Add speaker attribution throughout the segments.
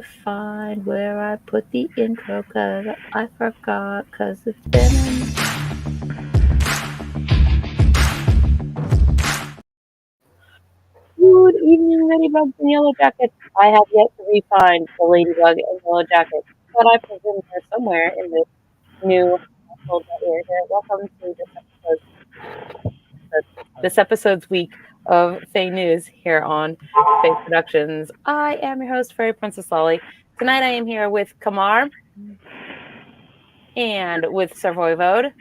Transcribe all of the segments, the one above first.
Speaker 1: find where I put the intro, cause I forgot, cause it's been Good evening, Ladybugs and Yellow Jackets. I have yet to re-find the Ladybug and Yellow Jacket, but I presume they're somewhere in this new household that we're here. Welcome to this episode's week of FAE News here on FAE Productions. I am your host, Fairy Princess Lolly. Tonight I am here with Qamar and with Sir WeiRd,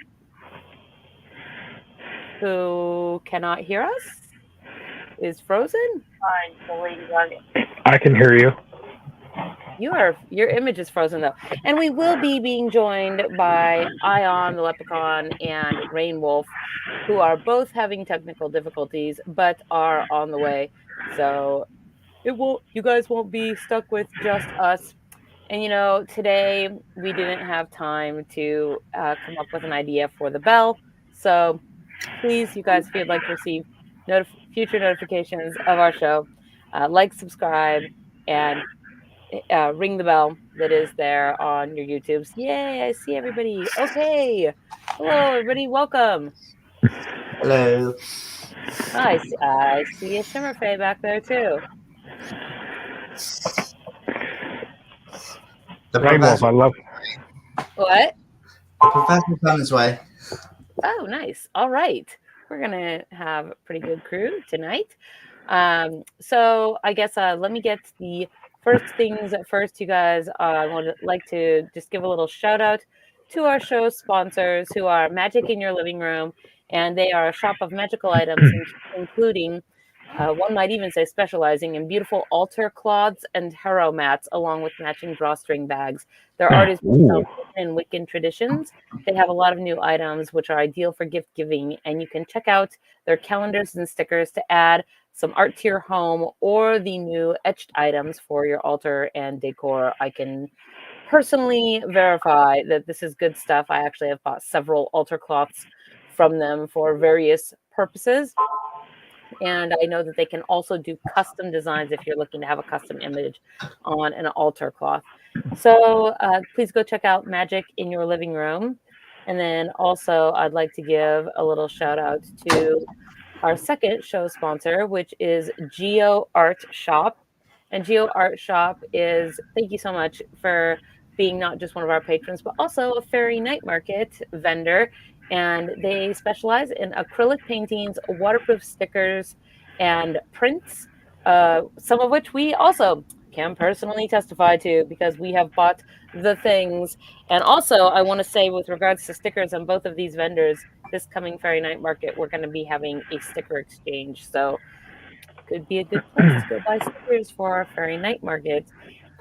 Speaker 1: who cannot hear us, is frozen. Fine, the Ladybug.
Speaker 2: I can hear you.
Speaker 1: Your image is frozen though. And we will be being joined by Aaaaand, the Leprechaun, and Raynwulf, who are both having technical difficulties, but are on the way. So you guys won't be stuck with just us. And today we didn't have time to come up with an idea for the bell. So please, you guys, if you'd like to receive future notifications of our show, like, subscribe, and ring the bell that is there on your YouTubes. Yay, I see everybody. Okay. Hello, everybody. Welcome.
Speaker 3: Hello.
Speaker 1: I see a Shimmer Fae back there, too.
Speaker 3: The
Speaker 2: Raynwulf,
Speaker 3: professor.
Speaker 2: I love.
Speaker 1: What?
Speaker 3: The professor's on his way.
Speaker 1: Oh, nice. All right. We're going to have a pretty good crew tonight. So I guess let me get the first things first, you guys. I would like to just give a little shout out to our show sponsors, who are Magic in Your Living Room, and they are a shop of magical items, including, one might even say, specializing in beautiful altar cloths and harrow mats, along with matching drawstring bags. Their art is based on Wiccan and Wiccan traditions. They have a lot of new items which are ideal for gift giving, and you can check out their calendars and stickers to add some art to your home, or the new etched items for your altar and decor. I can personally verify that this is good stuff. I actually have bought several altar cloths from them for various purposes. And I know that they can also do custom designs if you're looking to have a custom image on an altar cloth. So please go check out Magic in Your Living Room. And then also I'd like to give a little shout out to our second show sponsor, which is Geoartshop. And Geoartshop is, thank you so much for being not just one of our patrons, but also a fairy night market vendor. And they specialize in acrylic paintings, waterproof stickers, and prints, some of which we also can personally testify to because we have bought the things. And also, I want to say, with regards to stickers on both of these vendors, this coming Fairy Night Market, we're going to be having a sticker exchange. So could be a good place to go buy stickers for our Fairy Night Market.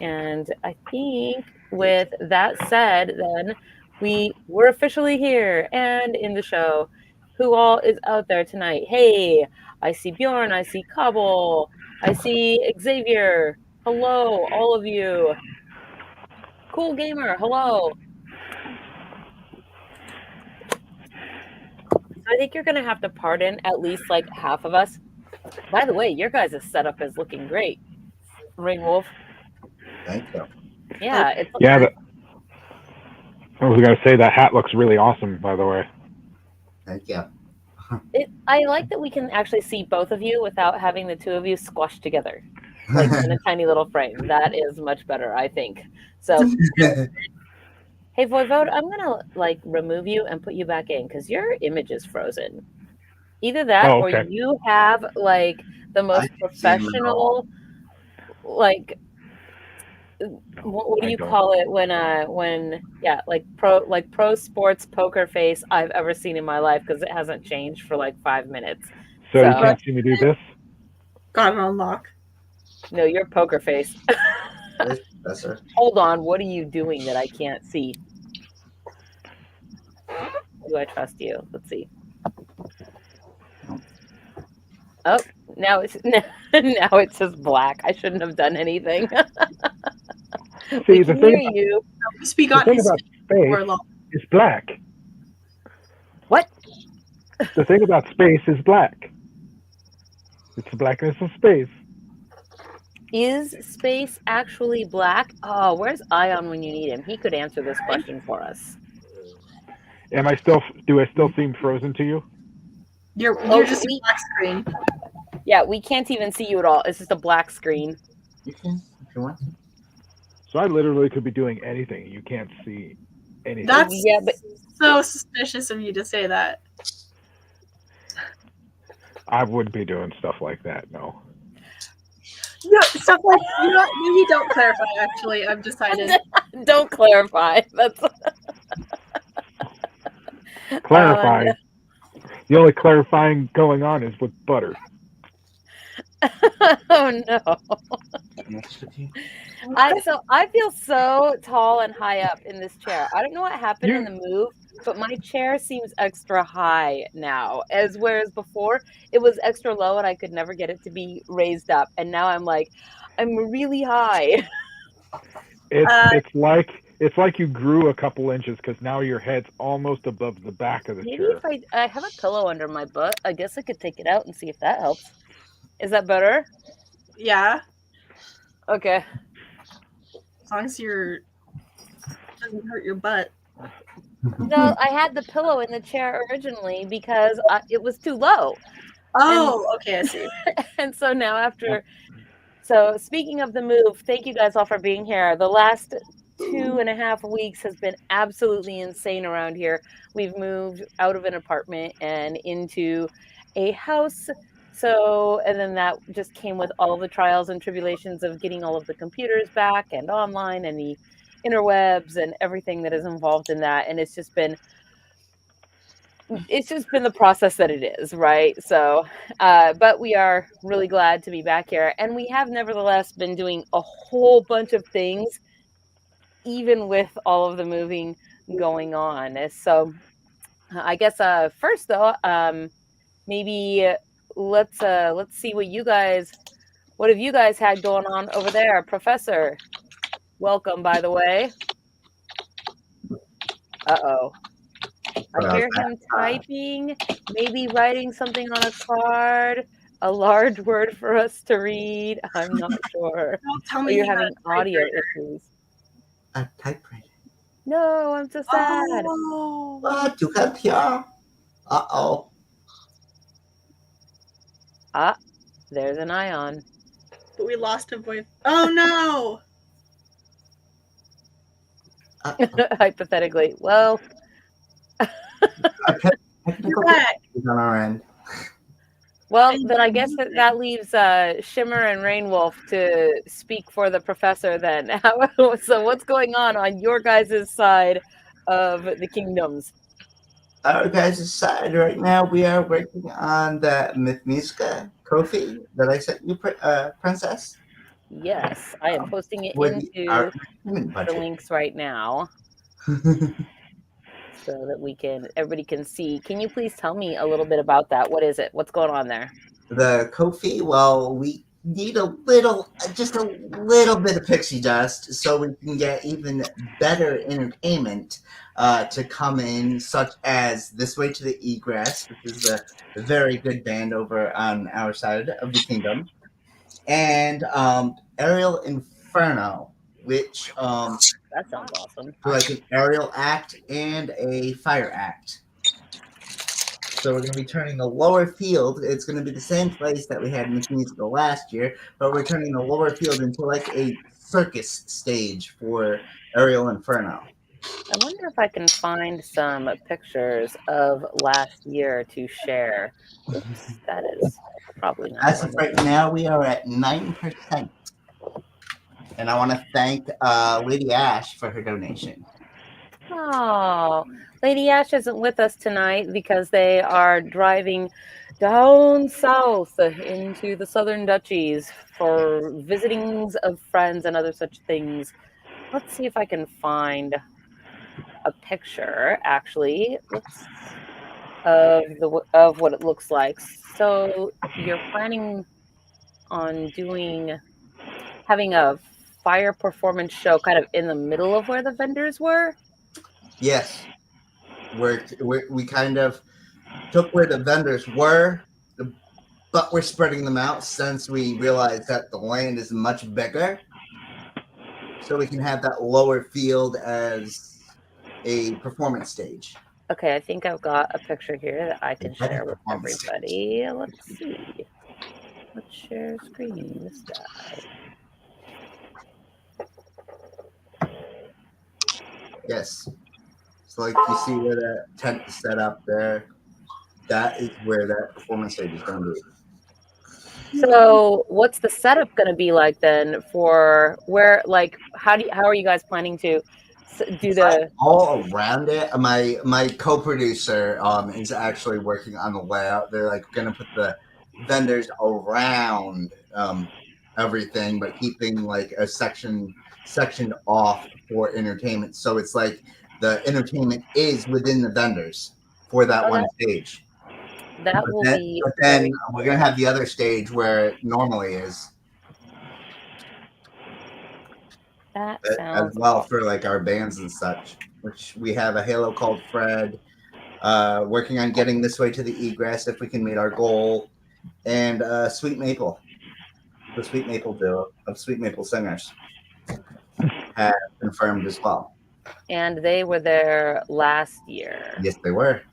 Speaker 1: And I think with that said, then we're officially here and in the show. Who all is out there tonight? Hey, I see Bjorn, I see Cobble, I see Xavier. Hello, all of you. Cool Gamer, hello. I think you're going to have to pardon at least like half of us. By the way, your guys' setup is looking great. Raynwulf.
Speaker 3: Thank you.
Speaker 1: Yeah, it's
Speaker 2: Yeah, I was going to say that hat looks really awesome, by the way.
Speaker 3: Thank you.
Speaker 1: I like that we can actually see both of you without having the two of you squashed together, like in a tiny little frame. That is much better, I think. So, hey, WeiRd, I'm gonna like remove you and put you back in because your image is frozen. Either that, or you have like the most professional, like what do you call it when like pro sports poker face I've ever seen in my life, because it hasn't changed for like 5 minutes.
Speaker 2: So you can't see me do this?
Speaker 4: Got an unlock.
Speaker 1: No, you're poker face.
Speaker 3: Professor.
Speaker 1: Hold on, what are you doing that I can't see? Do I trust you? Let's see. Oh, now it says black. I shouldn't have done anything.
Speaker 2: See,
Speaker 1: we can hear you.
Speaker 4: Speak
Speaker 2: the
Speaker 4: on
Speaker 2: thing
Speaker 4: his
Speaker 2: about space is black.
Speaker 1: What?
Speaker 2: The thing about space is black. It's the blackness of space.
Speaker 1: Is space actually black? Oh, where's Ion when you need him? He could answer this question for us.
Speaker 2: Do I still seem frozen to you?
Speaker 4: You're
Speaker 1: Oh,
Speaker 4: just a black screen.
Speaker 1: Yeah, we can't even see you at all. It's just a black screen.
Speaker 3: You can, if you want.
Speaker 2: So I literally could be doing anything. You can't see anything.
Speaker 4: That's
Speaker 1: Yeah, but
Speaker 4: so suspicious of you to say that.
Speaker 2: I wouldn't be doing stuff like that. No.
Speaker 4: No, stuff like maybe don't clarify. Actually, I've decided.
Speaker 1: Don't clarify. That's
Speaker 2: Clarify. The only clarifying going on is with butter.
Speaker 1: Oh no.
Speaker 3: Next with you.
Speaker 1: I feel so tall and high up in this chair. I don't know what happened in the move, but my chair seems extra high now. Whereas before it was extra low and I could never get it to be raised up. And now I'm really high.
Speaker 2: It's like you grew a couple inches because now your head's almost above the back of the
Speaker 1: Maybe
Speaker 2: chair.
Speaker 1: if I have a pillow under my butt, I guess I could take it out and see if that helps. Is that better?
Speaker 4: Yeah,
Speaker 1: Okay.
Speaker 4: as long as doesn't hurt your butt.
Speaker 1: No, I had the pillow in the chair originally because it was too low.
Speaker 4: Oh, okay, I see.
Speaker 1: And so now so speaking of the move, thank you guys all for being here. The last 2.5 weeks has been absolutely insane around here. We've moved out of an apartment and into a house. And then that just came with all the trials and tribulations of getting all of the computers back and online and the interwebs and everything that is involved in that. And it's just been the process that it is, right? So, but we are really glad to be back here. And we have nevertheless been doing a whole bunch of things, even with all of the moving going on. So I guess first though, maybe let's see what have you guys had going on over there. Professor, welcome, by the way. Uh-oh. I hear him typing, maybe writing something on a card, a large word for us to read. I'm not sure.
Speaker 4: Don't tell me
Speaker 1: you're having audio issues.
Speaker 3: A typewriter.
Speaker 1: No, I'm so sad.
Speaker 4: Oh.
Speaker 3: What? You can't hear? Uh-oh.
Speaker 1: There's an Ion.
Speaker 4: But we lost a voice. Oh no!
Speaker 1: Hypothetically. Well,
Speaker 3: Technical
Speaker 4: back.
Speaker 3: issues on our end.
Speaker 1: Well, then I guess that leaves Shimmer and Raynwulf to speak for the professor then. So what's going on your guys' side of the kingdoms?
Speaker 3: Our guys' side right now, we are working on the Mythmusica trophy that I sent you, Princess.
Speaker 1: Yes, I am posting it
Speaker 3: With
Speaker 1: into the
Speaker 3: budget.
Speaker 1: links right now so that everybody can see. Can you please tell me a little bit about that? What is it? What's going on there?
Speaker 3: The Ko-fi, well, we need just a little bit of pixie dust so we can get even better entertainment to come in, such as This Way to the Egress, which is a very good band over on our side of the kingdom, and Aerial Inferno, which
Speaker 1: That sounds awesome.
Speaker 3: like an aerial act and a fire act. So we're going to be turning the lower field. It's going to be the same place that we had Mythmusica last year, but we're turning the lower field into like a circus stage for Aerial Inferno.
Speaker 1: I wonder if I can find some pictures of last year to share. Oops, that is probably not.
Speaker 3: As of right now, we are at 9%. And I want to thank Lady Ash for her donation.
Speaker 1: Oh, Lady Ash isn't with us tonight because they are driving down south into the southern duchies for visitings of friends and other such things. Let's see if I can find a picture, actually, of what it looks like. So you're planning on having a fire performance show kind of in the middle of where the vendors were?
Speaker 3: Yes. We kind of took where the vendors were, but we're spreading them out since we realize that the land is much bigger. So we can have that lower field as a performance stage.
Speaker 1: Okay, I think I've got a picture here that I can
Speaker 3: Better
Speaker 1: share with
Speaker 3: performance stage.
Speaker 1: everybody. Let's see. Let's share screen. This guy.
Speaker 3: Yes. So like you see where that tent is set up there, that is where that performance stage is going to be.
Speaker 1: So, what's the setup going to be like then for where? Like, how are you guys planning to do the?
Speaker 3: All around it? My co-producer is actually working on the layout. They're like going to put the vendors around everything, but keeping like a sectioned off for entertainment. So it's like the entertainment is within the vendors for that one stage.
Speaker 1: That will be.
Speaker 3: But then we're gonna have the other stage where it normally is.
Speaker 1: That
Speaker 3: As
Speaker 1: sounds
Speaker 3: well
Speaker 1: awesome.
Speaker 3: for like our bands and such, which we have a Halo called Fred, working on getting this way to the egress if we can meet our goal, and Sweet Maple, the Sweet Maple duo of Sweet Maple singers, have confirmed as well.
Speaker 1: And they were there last year.
Speaker 3: Yes, they were.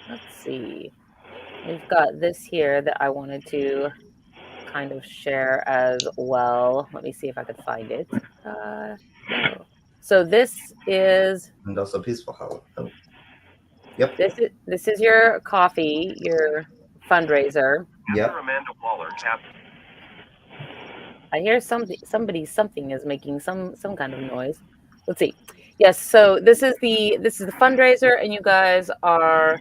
Speaker 1: Let's see. We've got this here that I wanted to kind of share as well. Let me see if I could find it. No. So this is.
Speaker 3: And also Peaceful Hollow. Oh. Yep.
Speaker 1: This is your coffee, your fundraiser.
Speaker 3: Yep.
Speaker 5: Amanda Waller, Captain.
Speaker 1: I hear something is making some kind of noise. Let's see. Yes, so this is the fundraiser, and you guys are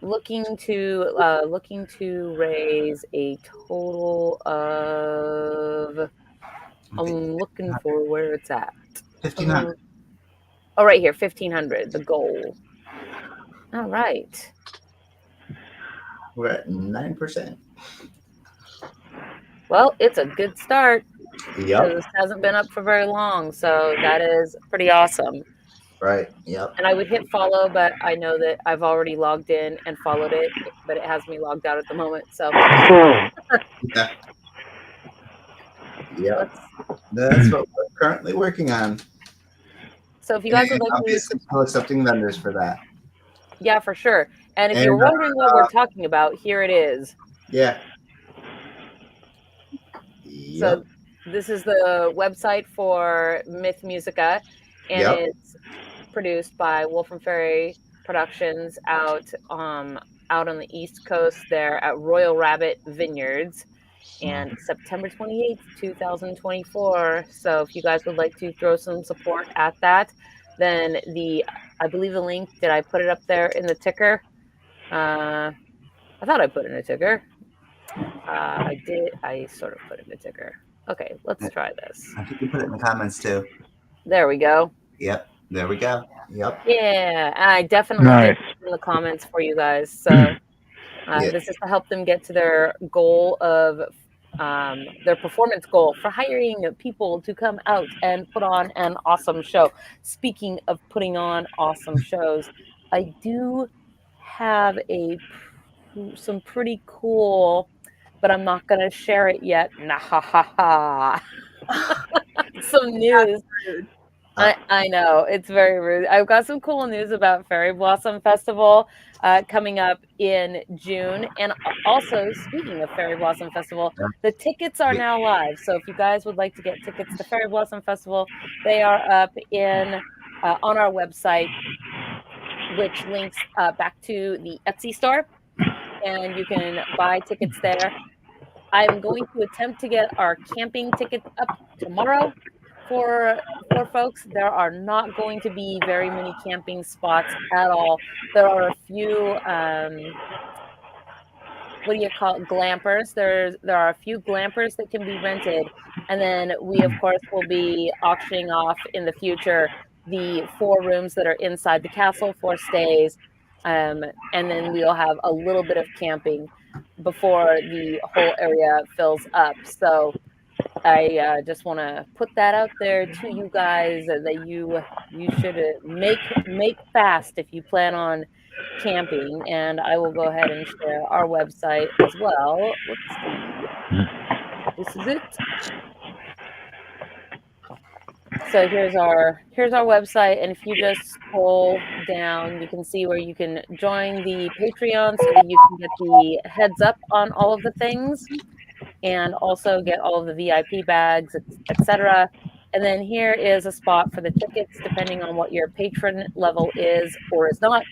Speaker 1: looking to raise a total of. I'm looking for where it's at.
Speaker 3: 1,500.
Speaker 1: Oh, right here, 1,500. The goal. All right.
Speaker 3: We're at 9%.
Speaker 1: Well, it's a good start.
Speaker 3: Yep.
Speaker 1: This hasn't been up for very long, so that is pretty awesome.
Speaker 3: Right. Yep.
Speaker 1: And I would hit follow, but I know that I've already logged in and followed it, but it has me logged out at the moment. So
Speaker 3: yeah. Yep. That's what we're currently working on.
Speaker 1: So if you guys would like to,
Speaker 3: still accepting vendors for that.
Speaker 1: Yeah, for sure. And if you're wondering what we're talking about, here it is.
Speaker 3: Yeah.
Speaker 1: So this is the website for Mythmusica, and it's produced by Wolf and Fairy Productions out on the East Coast there at Royal Rabbit Vineyards, and September 28th, 2024. So if you guys would like to throw some support at that, then I believe the link, did I put it up there in the ticker? I thought I put it in a ticker. I did. I sort of put it in a ticker. Okay, let's try this.
Speaker 3: I think you put it in the comments too.
Speaker 1: There we go.
Speaker 3: Yep. There we go. Yep.
Speaker 1: Yeah, and I definitely did put in the comments for you guys. So this is to help them get to their goal of their performance goal for hiring people to come out and put on an awesome show. Speaking of putting on awesome shows, I do have some pretty cool, but I'm not going to share it yet. Nah, ha, ha, ha. Some news. I know, it's very rude. I've got some cool news about Fairyblossom Festival coming up in June. And also, speaking of Fairyblossom Festival, the tickets are now live. So if you guys would like to get tickets to Fairyblossom Festival, they are up on our website, which links back to the Etsy store. And you can buy tickets there. I'm going to attempt to get our camping tickets up tomorrow for folks. There are not going to be very many camping spots at all. There are a few what do you call it, glampers. There are a few glampers that can be rented, and then we of course will be auctioning off in the future the 4 rooms that are inside the castle, 4 stays, and then we'll have a little bit of camping before the whole area fills up. So I just want to put that out there to you guys that you should make fast if you plan on camping. And I will go ahead and share our website as well. Let's see. This is it. So here's our website, and if you just scroll down, you can see where you can join the Patreon so that you can get the heads up on all of the things, and also get all of the VIP bags, etc. And then here is a spot for the tickets, depending on what your patron level is or is not.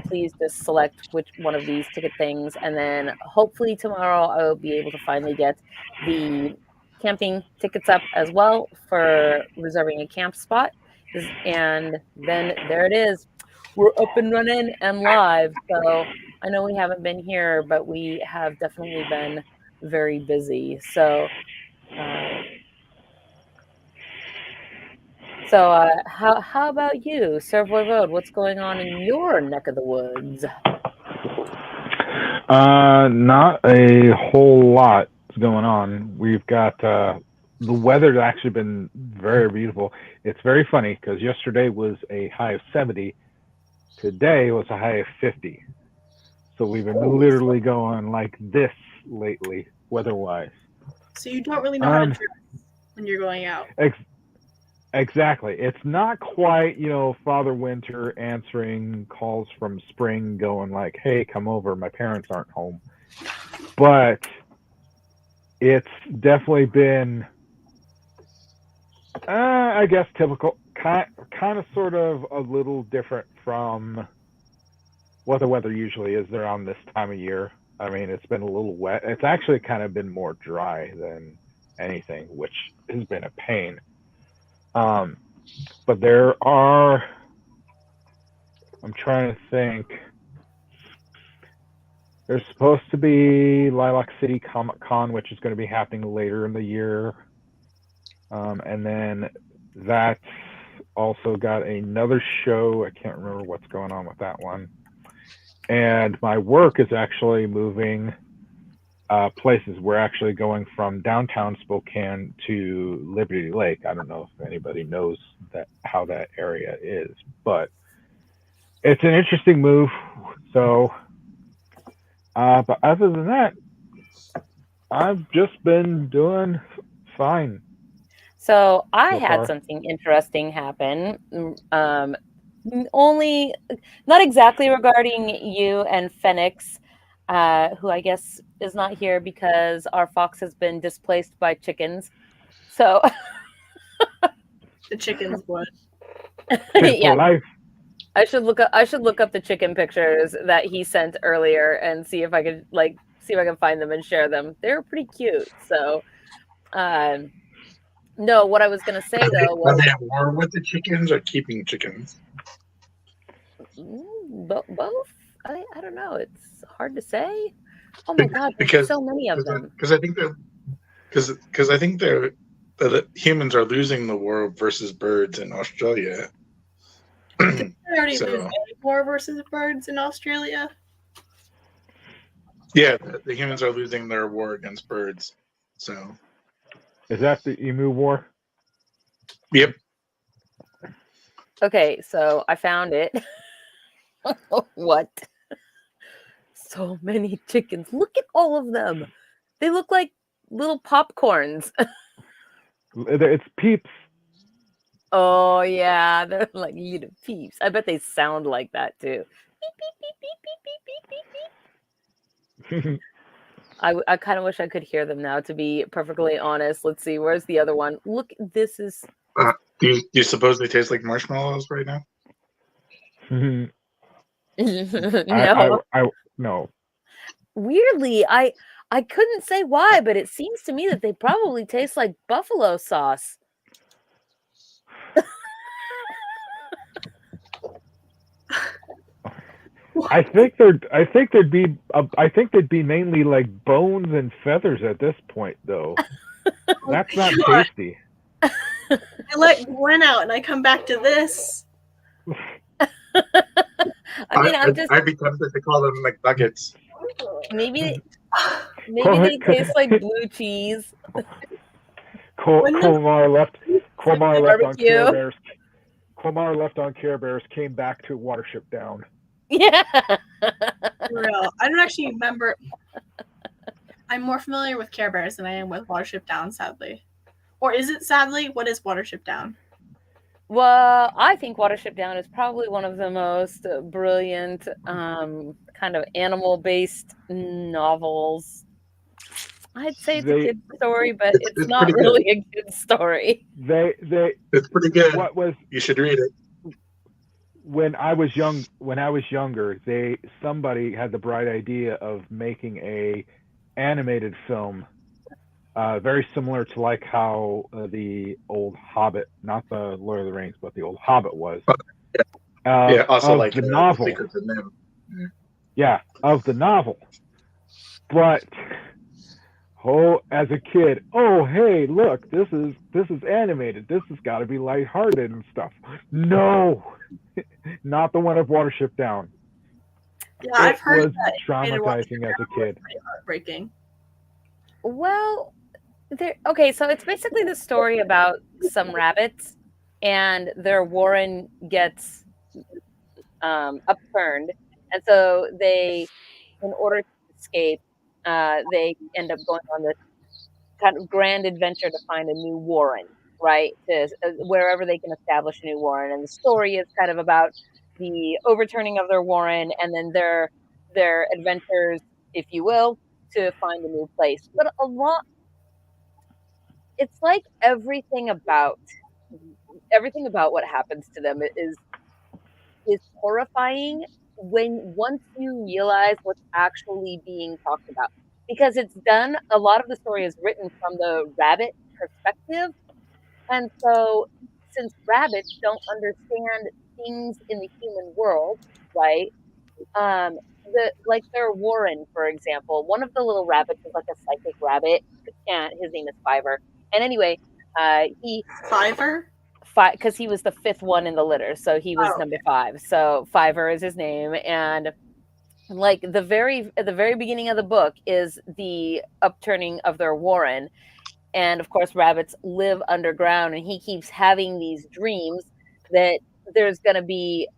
Speaker 1: Please just select which one of these ticket things, and then hopefully tomorrow I will be able to finally get the camping tickets up as well for reserving a camp spot. And then there it is. We're up and running and live. So I know we haven't been here, but we have definitely been very busy. So how about you, Sir WeiRd? What's going on in your neck of the woods?
Speaker 2: Not a whole lot is going on. We've got the weather's actually been very beautiful. It's very funny because yesterday was a high of 70. Today was a high of 50. So we've been literally going like this lately, weather-wise.
Speaker 4: So you don't really know how to dress when you're going out.
Speaker 2: Exactly. It's not quite, Father Winter answering calls from spring going like, hey, come over, my parents aren't home. But it's definitely been, I guess, typical, kind of sort of a little different from what the weather usually is around this time of year. I mean, it's been a little wet. It's actually kind of been more dry than anything, which has been a pain. But there are, I'm trying to think, there's supposed to be Lilac City Comic Con, which is going to be happening later in the year. And then that's also got another show. I can't remember what's going on with that one. And my work is actually moving places. We're actually going from downtown Spokane to Liberty Lake. I don't know if anybody knows how that area is, but it's an interesting move. So, but other than that, I've just been doing fine.
Speaker 1: So I had something interesting happen. Only not exactly regarding you and Phoenix, who I guess is not here because our fox has been displaced by chickens. So
Speaker 4: the chickens what?
Speaker 1: Yeah. I should look up the chicken pictures that he sent earlier and see if I can find them and share them. They're pretty cute. So no, what I was gonna say though was,
Speaker 5: are they at war with the chickens or keeping chickens?
Speaker 1: Both. I don't know. It's hard to say. Oh my god, there's so many of them.
Speaker 5: Because I think the humans are losing the war versus birds in Australia.
Speaker 4: Did they already lose any war versus birds in Australia?
Speaker 5: Yeah, the humans are losing their war against birds. So
Speaker 2: is that the emu war?
Speaker 5: Yep.
Speaker 1: Okay, so I found it. What? So many chickens. Look at all of them. They look like little popcorns.
Speaker 2: It's peeps.
Speaker 1: Oh, yeah. They're like little peeps. I bet they sound like that, too. Beep, beep, beep, beep, beep, beep, beep, beep. I kind of wish I could hear them now, to be perfectly honest. Let's see. Where's the other one? Look, this is...
Speaker 5: Do you suppose they taste like marshmallows right now?
Speaker 1: No.
Speaker 2: No.
Speaker 1: Weirdly, I couldn't say why, but it seems to me that they probably taste like buffalo sauce.
Speaker 2: I think they'd be mainly like bones and feathers at this point, though. That's not tasty.
Speaker 4: I let Gwen out and I come back to this.
Speaker 5: I'd be tempted to call them like nuggets.
Speaker 1: Maybe they taste like blue cheese.
Speaker 2: Qamar left on
Speaker 1: Barbecue.
Speaker 2: Care Bears. Qamar left on Care Bears, came back to Watership Down.
Speaker 1: Yeah.
Speaker 4: For real. I don't actually remember. I'm more familiar with Care Bears than I am with Watership Down, sadly. Or is it sadly? What is Watership Down?
Speaker 1: Well, I think Watership Down is probably one of the most brilliant kind of animal-based novels. I'd say it's a kid's story, but it's not really a kid's story.
Speaker 5: It's pretty good. You should read it.
Speaker 2: When I was younger, somebody had the bright idea of making a animated film, very similar to like how the old Hobbit, not the Lord of the Rings, but the old Hobbit was.
Speaker 5: Also like
Speaker 2: the novel.
Speaker 5: Secrets of Nim.
Speaker 2: Yeah, of the novel. But as a kid, hey, look, this is animated. This has got to be lighthearted and stuff. No, not the one of Watership Down.
Speaker 4: Yeah, I've heard
Speaker 2: that traumatizing as a kid.
Speaker 4: Heartbreaking.
Speaker 1: Well, so it's basically the story about some rabbits, and their warren gets upturned, and so they, in order to escape, they end up going on this kind of grand adventure to find a new warren, right? To wherever they can establish a new warren. And the story is kind of about the overturning of their warren and then their adventures, if you will, to find a new place. But it's like everything about what happens to them is horrifying once you realize what's actually being talked about, because a lot of the story is written from the rabbit perspective, and so since rabbits don't understand things in the human world, right? Their warren, for example, one of the little rabbits is like a psychic rabbit, and his name is Fiver. And anyway,
Speaker 4: Fiver?
Speaker 1: Because he was the fifth one in the litter, so he was number 5. So Fiver is his name, and like at the very beginning of the book is the upturning of their warren, and of course rabbits live underground, and he keeps having these dreams that there's going to be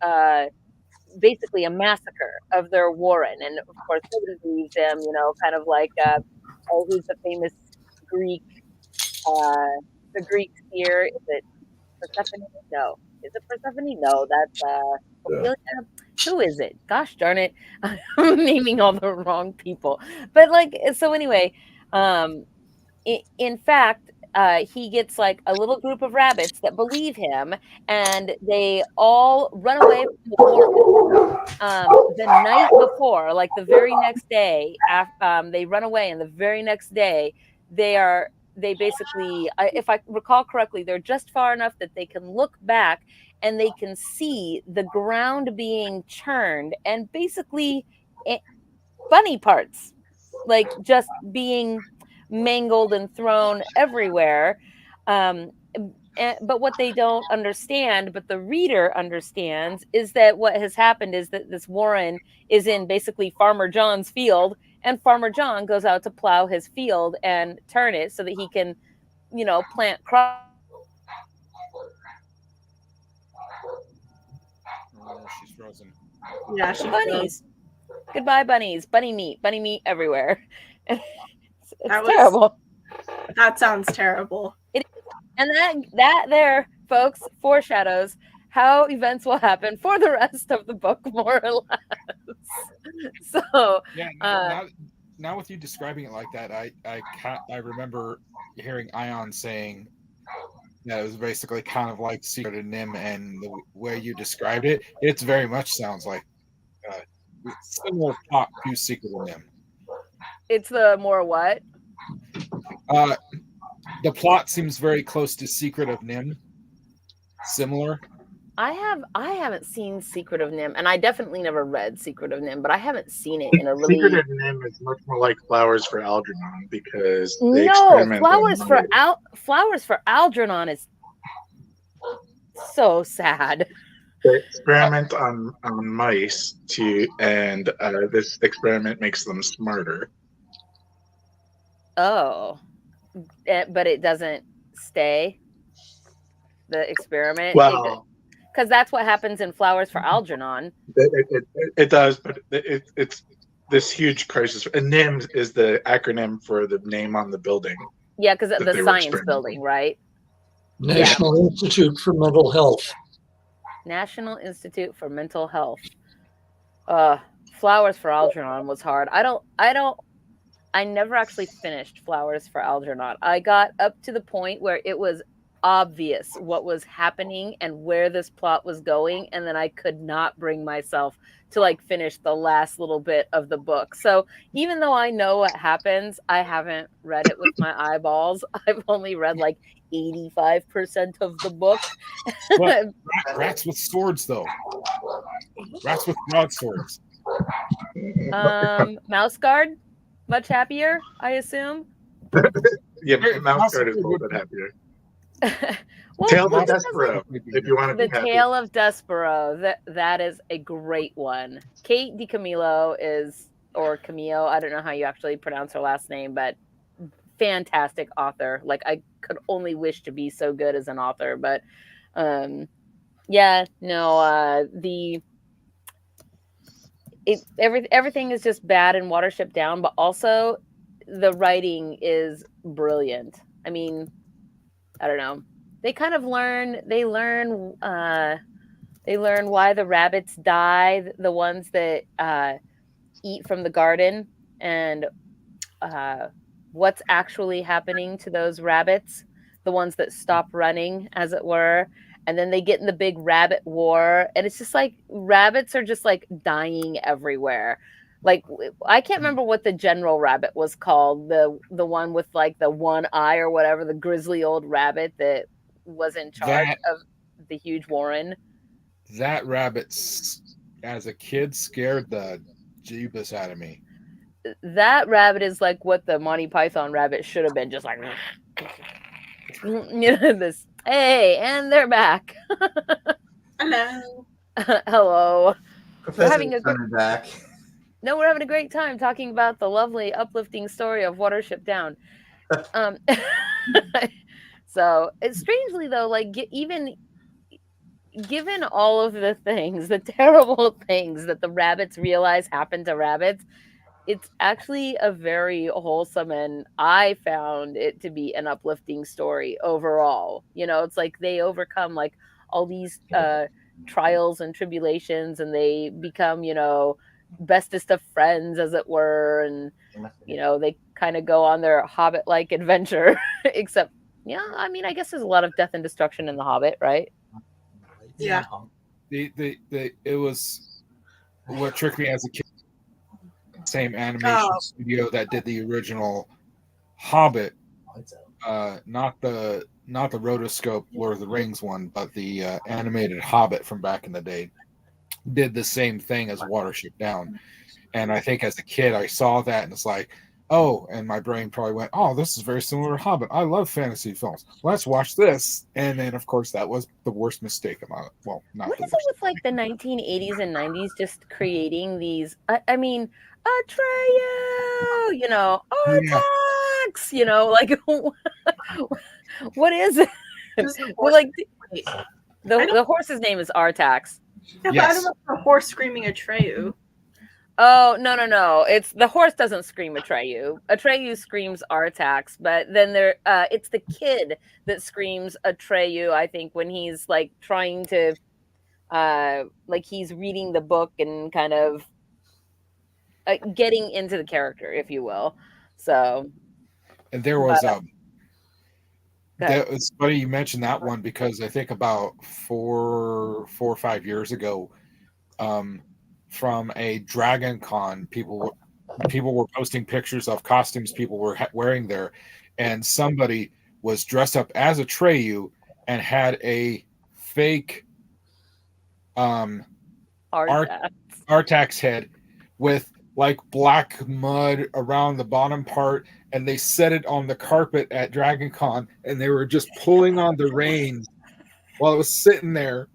Speaker 1: basically a massacre of their warren, and of course nobody believes him. Kind of like who's the famous Greek seer? Is it Persephone? No. Is it Persephone? No, that's Ophelia. Who is it? Gosh darn it. I'm naming all the wrong people. But so anyway, in fact, he gets like a little group of rabbits that believe him, and they all run away from the warren. The night before, like the very next day, they run away, and the very next day they basically, if I recall correctly, they're just far enough that they can look back and they can see the ground being churned and basically bunny parts, like just being mangled and thrown everywhere. But what they don't understand, but the reader understands, is that what has happened is that this warren is in basically Farmer John's field, and Farmer John goes out to plow his field and turn it so that he can, plant crops.
Speaker 6: Oh, she's frozen.
Speaker 4: Yeah, she's
Speaker 1: bunnies. Goodbye, bunnies. Bunny meat everywhere. It's terrible.
Speaker 4: That sounds terrible.
Speaker 1: And that there, folks, foreshadows how events will happen for the rest of the book, more or less. So
Speaker 6: yeah, now with you describing it like that, I remember hearing Aaaaand saying that it was basically kind of like Secret of Nim, and the way you described it, it very much sounds like similar plot to Secret of Nim.
Speaker 1: It's the more what?
Speaker 6: The plot seems very close to Secret of Nim. Similar.
Speaker 1: I haven't seen Secret of Nim, and I definitely never read Secret of Nim, but I haven't seen it in a really.
Speaker 5: Secret of Nim is much more like Flowers for Algernon, because
Speaker 1: Flowers for Algernon is so sad.
Speaker 5: They experiment on mice and this experiment makes them smarter.
Speaker 1: Oh, but it doesn't stay. The experiment.
Speaker 5: Well,
Speaker 1: because that's what happens in Flowers for Algernon.
Speaker 5: it does, but it's this huge crisis. And NIMS is the acronym for the name on the building.
Speaker 1: Yeah, because
Speaker 5: that
Speaker 1: the
Speaker 5: they were
Speaker 1: science
Speaker 5: experimenting.
Speaker 1: building, right?
Speaker 7: National Institute for Mental Health.
Speaker 1: National Institute for Mental Health. Flowers for Algernon was hard. I never actually finished Flowers for Algernon. I got up to the point where it was obvious what was happening and where this plot was going, and then I could not bring myself to like finish the last little bit of the book. So even though I know what happens, I haven't read it with my eyeballs. I've only read like 85% of the book.
Speaker 6: Well, rats with swords, though. Rats with broadswords.
Speaker 1: Mouse Guard, much happier, I assume.
Speaker 5: Yeah, Mouse Guard is a little bit happier.
Speaker 1: Well,
Speaker 5: Tale of Despero, if you want to
Speaker 1: the
Speaker 5: be happy.
Speaker 1: Tale of Despero, that is a great one. Kate DiCamillo is, or Camillo, I don't know how you actually pronounce her last name, but fantastic author. Like, I could only wish to be so good as an author. But everything is just bad in Watership Down, but also the writing is brilliant. I mean, I don't know. They kind of learn why the rabbits die, the ones that eat from the garden, and what's actually happening to those rabbits, the ones that stop running, as it were. And then they get in the big rabbit war, and it's just like rabbits are just like dying everywhere. Like, I can't remember what the general rabbit was called, the one with like the one eye or whatever, the grizzly old rabbit that was in charge of the huge warren.
Speaker 6: That rabbit, as a kid, scared the jeebus out of me.
Speaker 1: That rabbit is like what the Monty Python rabbit should have been, just like, this. Hey, and they're back.
Speaker 4: Hello.
Speaker 1: Hello.
Speaker 3: Professor
Speaker 1: having a
Speaker 3: coming back.
Speaker 1: No, we're having a great time talking about the lovely, uplifting story of Watership Down. So it's strangely though, like even given all of the things, the terrible things that the rabbits realize happen to rabbits, it's actually a very wholesome, and I found it to be an uplifting story overall. You know, it's like they overcome like all these trials and tribulations, and they become, bestest of friends, as it were, and they kind of go on their Hobbit-like adventure. Except, I mean, I guess there's a lot of death and destruction in the Hobbit, right?
Speaker 4: Yeah.
Speaker 6: It was what tricked me as a kid. Same animation studio that did the original Hobbit, not the rotoscope Lord of the Rings one, but the animated Hobbit from back in the day, did the same thing as Watership Down. And I think as a kid I saw that and it's like, oh, and my brain probably went, oh, this is very similar to Hobbit. I love fantasy films. Let's watch this. And then of course that was the worst mistake of my, well, not
Speaker 1: what
Speaker 6: the
Speaker 1: is
Speaker 6: worst
Speaker 1: it with like the 1980s and 90s just creating these, I mean, Atreyu, Artax, like what is it? Well, like the horse's name is Artax.
Speaker 4: Yeah,
Speaker 6: Yes.
Speaker 4: but I don't know if the horse screaming Atreyu.
Speaker 1: Oh, no. It's the horse doesn't scream Atreyu. Atreyu screams Artax, but then it's the kid that screams Atreyu, I think, when he's like trying to like he's reading the book and kind of getting into the character, if you will. So,
Speaker 6: And there was it's funny you mentioned that one, because I think about 4 or 5 years ago, from a Dragon Con, people were posting pictures of costumes people were wearing there, and somebody was dressed up as Atreyu and had a fake Artax head with like black mud around the bottom part, and they set it on the carpet at Dragon Con, and they were just pulling on the reins while it was sitting there.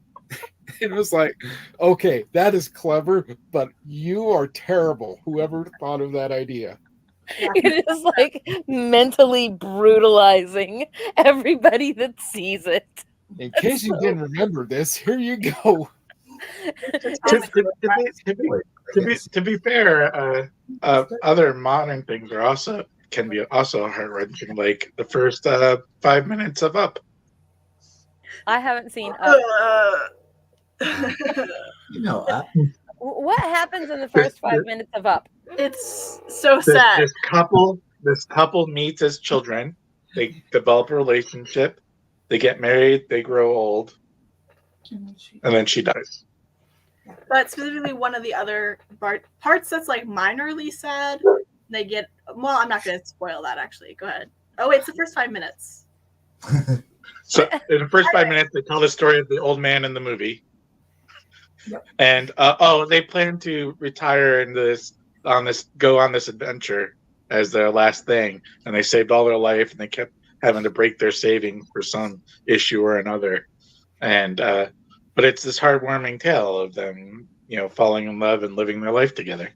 Speaker 6: It was like, okay, that is clever, but you are terrible, whoever thought of that idea.
Speaker 1: You're just like mentally brutalizing everybody that sees it.
Speaker 6: In case you didn't remember this, here you go.
Speaker 5: To be fair, other modern things are can be also heart-wrenching, like the first 5 minutes of Up.
Speaker 1: I haven't seen Up.
Speaker 3: You know,
Speaker 1: What happens in the first 5 minutes of Up?
Speaker 4: It's so sad.
Speaker 5: This couple meets as children. They develop a relationship. They get married. They grow old, and then she dies.
Speaker 4: But specifically, one of the other parts that's like minorly sad. They get well. I'm not going to spoil that. Actually, go ahead. Oh, it's the first 5 minutes.
Speaker 5: So in the first 5 minutes, they tell the story of the old man in the movie.
Speaker 3: Yep.
Speaker 5: And they plan to retire and go on this adventure as their last thing, and they saved all their life, and they kept having to break their savings for some issue or another, and but it's this heartwarming tale of them, falling in love and living their life together.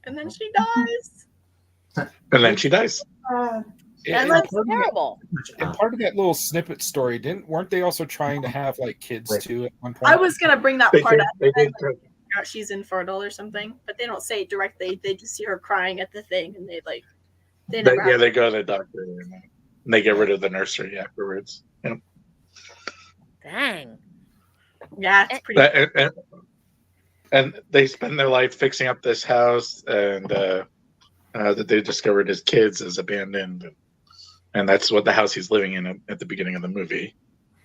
Speaker 4: And then she dies.
Speaker 5: And then she dies.
Speaker 1: And that's terrible.
Speaker 6: And part of that little snippet story, weren't they also trying to have like kids too at one point?
Speaker 4: I was gonna bring that part up.
Speaker 5: They did.
Speaker 4: She's infertile or something, but they don't say it directly. They just see her crying at the thing, and they never.
Speaker 5: They go to the doctor and they get rid of the nursery afterwards. Yep.
Speaker 1: Dang.
Speaker 4: Yeah, it's pretty.
Speaker 5: And they spend their life fixing up this house, and that they discovered his kids is abandoned, and that's what the house he's living in at the beginning of the movie,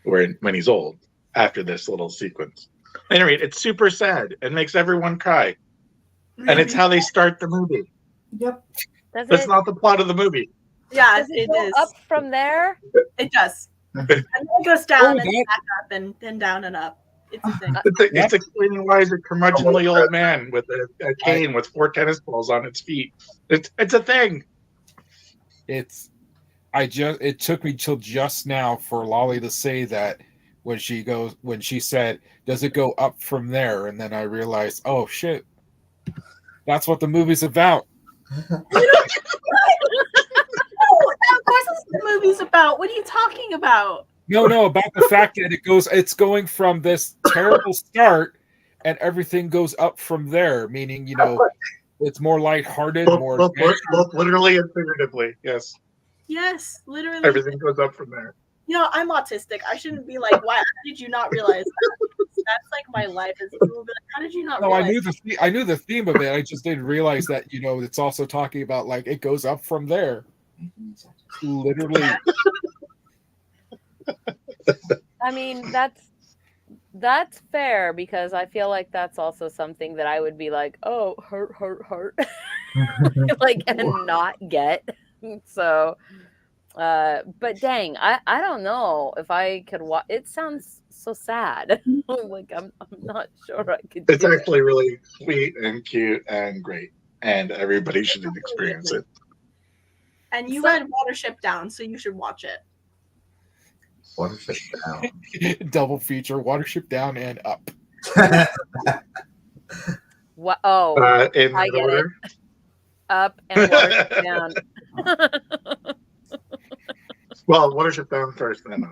Speaker 5: when he's old. After this little sequence, anyway, it's super sad and makes everyone cry, and it's how they start the movie.
Speaker 3: Yep.
Speaker 5: That's not the plot of the movie.
Speaker 4: Yeah,
Speaker 1: Does it
Speaker 4: it
Speaker 1: go
Speaker 4: is.
Speaker 1: up from there?
Speaker 4: It does. And then it goes down and back up and then down and up. It's a thing.
Speaker 5: It's explaining why he's a curmudgeonly old man with a cane with 4 tennis balls on its feet. It's a thing.
Speaker 6: It took me till just now for Lolly to say that when she said, "Does it go up from there?" And then I realized, oh shit, that's what the movie's about.
Speaker 4: Of course, that's what the movie's about. What are you talking about?
Speaker 6: No, about the fact that it's going from this terrible start and everything goes up from there, meaning, it's more lighthearted,
Speaker 5: both literally and figuratively. Yes.
Speaker 4: Yes, literally.
Speaker 5: Everything goes up from there.
Speaker 4: I'm autistic. I shouldn't be like, why? How did you not realize that? That's like my life. Is people be like, how did you not realize?
Speaker 6: I knew the theme of it. I just didn't realize that, it's also talking about like it goes up from there. Literally.
Speaker 1: I mean, that's fair, because I feel like that's also something that I would be like, oh, hurt, like, and not get. So, but dang, I don't know if I could watch. It sounds so sad. Like I'm not sure I could.
Speaker 5: It's actually really sweet and cute and great, and everybody should experience it.
Speaker 4: And you read Watership Down, so you should watch it.
Speaker 3: Watership Down.
Speaker 6: Double feature: Watership Down and Up.
Speaker 1: What? Oh,
Speaker 5: in
Speaker 1: I get
Speaker 5: order.
Speaker 1: it. Up and Watership Down.
Speaker 5: Well, Watership Down first, then Up.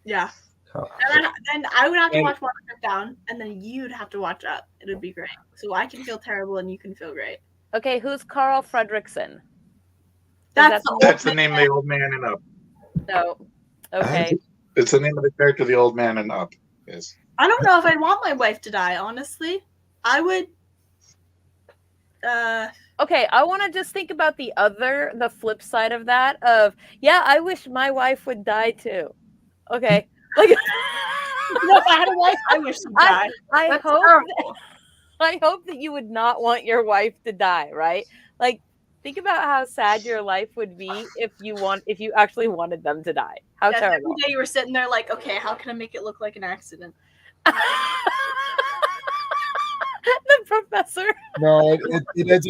Speaker 4: Yeah. And I would have to watch Watership Down, and then you'd have to watch Up. It would be great. So I can feel terrible, and you can feel great.
Speaker 1: Okay, who's Carl Fredricksen?
Speaker 4: That's
Speaker 5: the name of the old man in Up.
Speaker 1: No. Okay.
Speaker 5: It's the name of the character, the old man in Up. Yes.
Speaker 4: I don't know if I'd want my wife to die, honestly. I would.
Speaker 1: Okay, I want to just think about the flip side of that. I wish my wife would die too. Okay, like
Speaker 4: if I had a wife, I wish she'd die.
Speaker 1: I hope that you would not want your wife to die, right? Like, think about how sad your life would be if you actually wanted them to die. How terrible!
Speaker 4: Every day you were sitting there like, okay, how can I make it look like an accident?
Speaker 1: The professor.
Speaker 6: No, it ends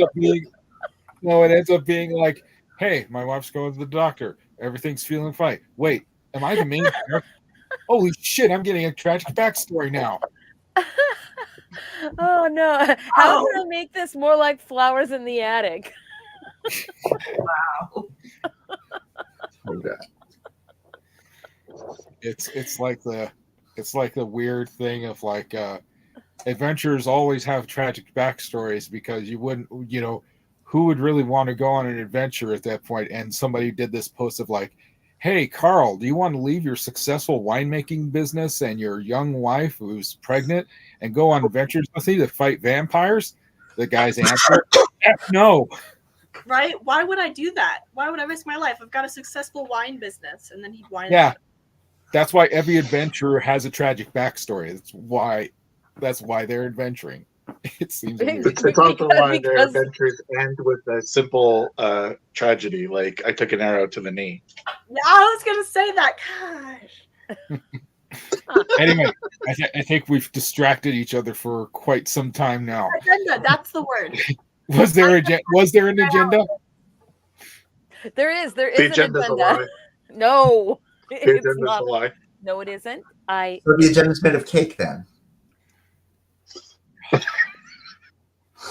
Speaker 6: up being like, hey, my wife's going to the doctor. Everything's feeling fine. Wait, am I the main character? Holy shit, I'm getting a tragic backstory now.
Speaker 1: Oh no. How can I make this more like Flowers in the Attic?
Speaker 3: Wow. Oh god.
Speaker 6: It's like the weird thing of like adventures always have tragic backstories because you wouldn't, who would really want to go on an adventure at that point? And somebody did this post of like, hey, Carl, do you want to leave your successful winemaking business and your young wife who's pregnant and go on adventures with you to fight vampires? The guy's answer, no.
Speaker 4: Right? Why would I do that? Why would I risk my life? I've got a successful wine business, and then he'd whine.
Speaker 6: Yeah, that's why every adventure has a tragic backstory. That's why they're adventuring. It seems weird.
Speaker 5: It's also why their adventures end with a simple tragedy, like I took an arrow to the knee.
Speaker 4: Yeah, I was gonna say that. Gosh.
Speaker 6: Anyway, I think we've distracted each other for quite some time now.
Speaker 4: Agenda, that's the word.
Speaker 6: Was there an agenda?
Speaker 1: There is
Speaker 5: The
Speaker 1: an
Speaker 5: agenda's a
Speaker 1: agenda.
Speaker 5: lie.
Speaker 1: No,
Speaker 5: The
Speaker 1: it's
Speaker 5: agenda's
Speaker 1: not.
Speaker 5: a lie.
Speaker 1: No, it isn't.
Speaker 3: So the agenda's made of cake then.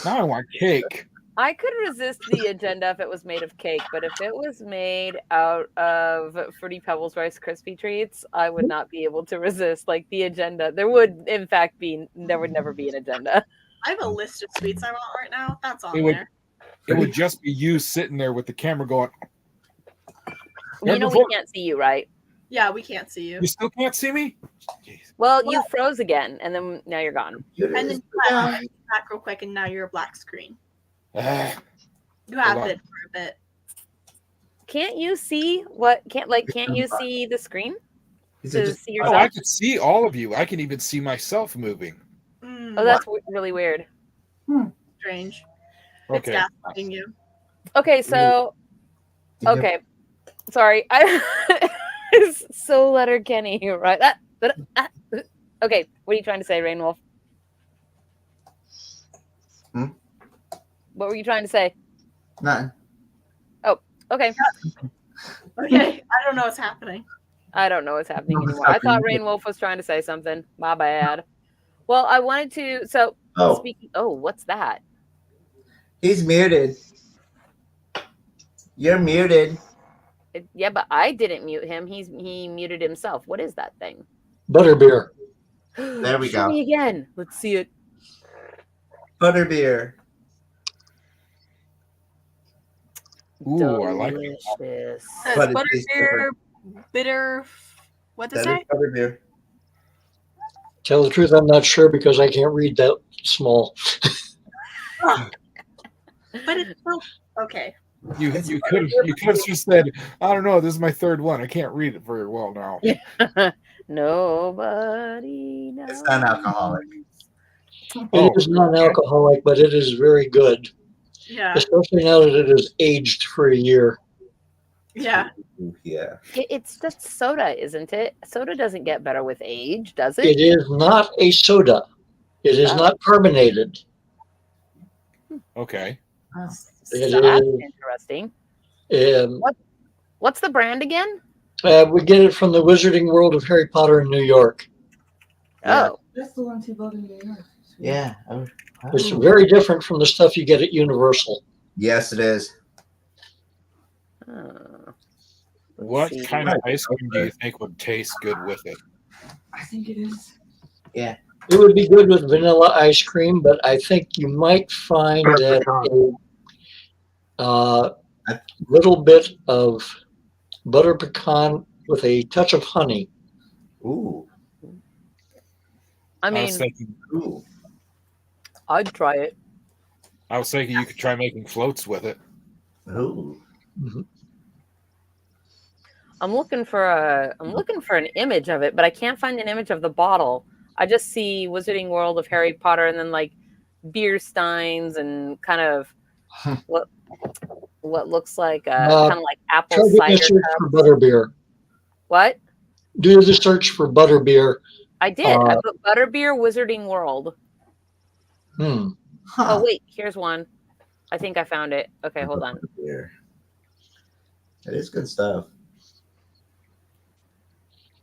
Speaker 6: Now I want cake.
Speaker 1: I could resist the agenda if it was made of cake, but if it was made out of Fruity Pebbles Rice Krispie treats, I would not be able to resist like the agenda. There would never be an agenda.
Speaker 4: I have a list of sweets I want right now. That's on
Speaker 6: It would-
Speaker 4: there.
Speaker 6: It would just be you sitting there with the camera going.
Speaker 1: You know we can't see you, right?
Speaker 4: Yeah, we can't see you.
Speaker 6: You still can't see me? Jeez.
Speaker 1: Well, you froze again, and then now you're gone.
Speaker 4: And then you back real quick, and now you're a black screen.
Speaker 6: Ah,
Speaker 4: You have
Speaker 6: Hold on.
Speaker 4: it for a bit.
Speaker 1: Can't you see what? Can't you see the screen
Speaker 3: Is it
Speaker 1: to
Speaker 3: just
Speaker 1: see
Speaker 6: oh,
Speaker 1: yourself?
Speaker 6: I could see all of you. I can even see myself moving.
Speaker 1: Oh, that's really weird.
Speaker 4: Strange.
Speaker 6: Okay.
Speaker 4: It's gaslighting you.
Speaker 1: Okay, so okay, sorry, I so letter Kenny, right? Okay, what are you trying to say, Raynwulf? What were you trying to say?
Speaker 3: Nothing.
Speaker 1: Oh, okay.
Speaker 4: Okay, I don't know what's happening.
Speaker 1: I don't know what's happening anymore. I thought Raynwulf was trying to say something. My bad. Well, I wanted to. So speaking. Oh, what's that?
Speaker 3: He's muted. You're muted.
Speaker 1: Yeah, but I didn't mute him. He muted himself. What is that thing?
Speaker 7: Butterbeer.
Speaker 3: There we
Speaker 1: Show
Speaker 3: go.
Speaker 1: me again. Let's see it.
Speaker 3: Butterbeer.
Speaker 6: Ooh, I like it.
Speaker 1: Delicious.
Speaker 3: But it
Speaker 4: Butterbeer,
Speaker 3: tastes
Speaker 4: bitter. What does
Speaker 3: That
Speaker 4: it
Speaker 3: is butterbeer.
Speaker 7: Tell the truth, I'm not sure because I can't read that small.
Speaker 4: say? But it's so okay.
Speaker 6: You could have just said, I don't know, this is my third one. I can't read it very well now.
Speaker 1: Nobody knows.
Speaker 3: It's non-alcoholic.
Speaker 7: It is non-alcoholic, but it is very good,
Speaker 4: Yeah,
Speaker 7: especially now that it is aged for a year.
Speaker 4: yeah.
Speaker 3: Ooh, yeah.
Speaker 1: It's just soda, isn't it? Soda doesn't get better with age, does it?
Speaker 7: It is not a soda. It is not carbonated.
Speaker 6: Okay.
Speaker 7: It
Speaker 1: So that's
Speaker 7: is,
Speaker 1: interesting.
Speaker 7: um,
Speaker 1: What's the brand again?
Speaker 7: we get it from the Wizarding World of Harry Potter in New York.
Speaker 3: Yeah.
Speaker 1: Oh,
Speaker 8: That's the ones who voted in New York.
Speaker 3: Yeah.
Speaker 7: It's very different from the stuff you get at Universal.
Speaker 3: Yes, it is.
Speaker 6: What
Speaker 1: see.
Speaker 6: kind of ice cream do you think would taste good with it?
Speaker 8: I think it is.
Speaker 3: Yeah.
Speaker 7: It would be good with vanilla ice cream, but I think you might find that a little bit of butter pecan with a touch of honey.
Speaker 3: Ooh.
Speaker 1: I
Speaker 6: I was
Speaker 1: mean,
Speaker 6: thinking,
Speaker 3: Ooh.
Speaker 1: I'd try it.
Speaker 6: you could try making floats with it.
Speaker 3: Ooh.
Speaker 1: I'm looking for an image of it, but I can't find an image of the bottle. I just see Wizarding World of Harry Potter and then like beer steins and kind of what looks like kind of like apple
Speaker 7: Try doing a
Speaker 1: cider
Speaker 7: search
Speaker 1: cup.
Speaker 7: for butterbeer.
Speaker 1: What?
Speaker 7: Do the search for butterbeer.
Speaker 1: I did. I put Butterbeer Wizarding World.
Speaker 7: Hmm.
Speaker 1: Oh wait, here's one. I think I found it. Okay, hold on.
Speaker 3: Beer. That is good stuff.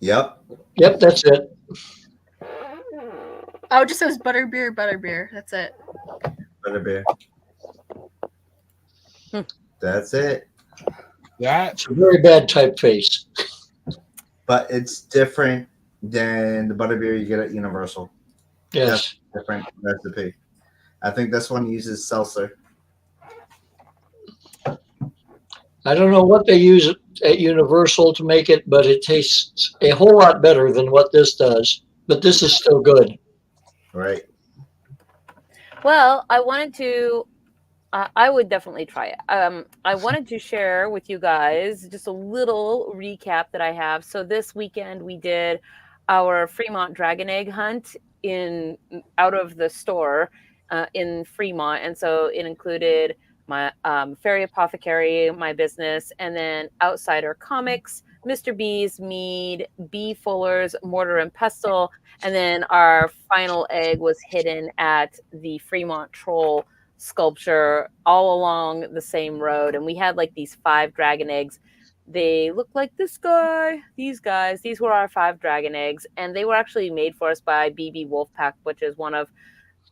Speaker 3: Yep.
Speaker 7: Yep, that's it.
Speaker 4: Oh, it just says butterbeer. That's it.
Speaker 3: Butterbeer. That's it.
Speaker 6: That
Speaker 7: It's a very bad typeface.
Speaker 3: But it's different than the butterbeer you get at Universal.
Speaker 7: Yes.
Speaker 3: That's a different recipe. I think this one uses seltzer.
Speaker 7: I don't know what they use at Universal to make it, but it tastes a whole lot better than what this does. But this is still good.
Speaker 3: Right.
Speaker 1: Well, I wanted to. I would definitely try it. I wanted to share with you guys just a little recap that I have. So this weekend we did our Fremont Dragon Egg hunt out of the store in Fremont, and so it included my Fairy Apothecary, my business, and then Outsider Comics, Mr. B's, Mead, B Fuller's, Mortar and Pestle, and then our final egg was hidden at the Fremont Troll sculpture all along the same road. And we had like these 5 dragon eggs. They look like this guy, these guys. These were our 5 dragon eggs, and they were actually made for us by BB Wolfpack, which is one of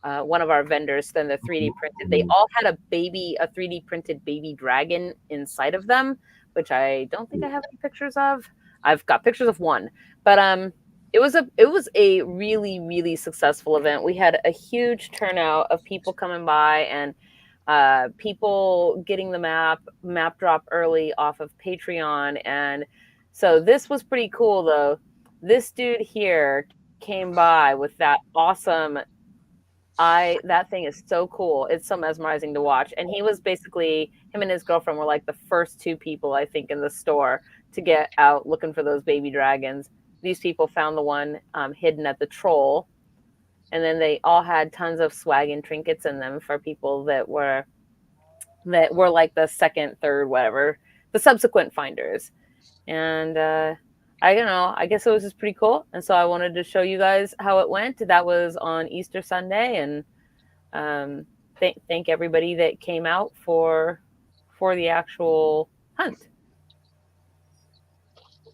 Speaker 1: our vendors. Then they're 3D printed. They all had a 3D printed baby dragon inside of them, which I don't think I have any pictures of. I've got pictures of one, but it was a really, really successful event. We had a huge turnout of people coming by, and people getting the map drop early off of Patreon. And so this was pretty cool, though. This dude here came by with that awesome. That thing is so cool. It's so mesmerizing to watch. And he was basically, him and his girlfriend were like the first 2 people, I think, in the store to get out looking for those baby dragons. These people found the one hidden at the troll, and then they all had tons of swag and trinkets in them for people that were like the second, third, whatever, the subsequent finders. And I don't know, I guess it was just pretty cool. And so I wanted to show you guys how it went. That was on Easter Sunday, and thank everybody that came out for the actual hunt.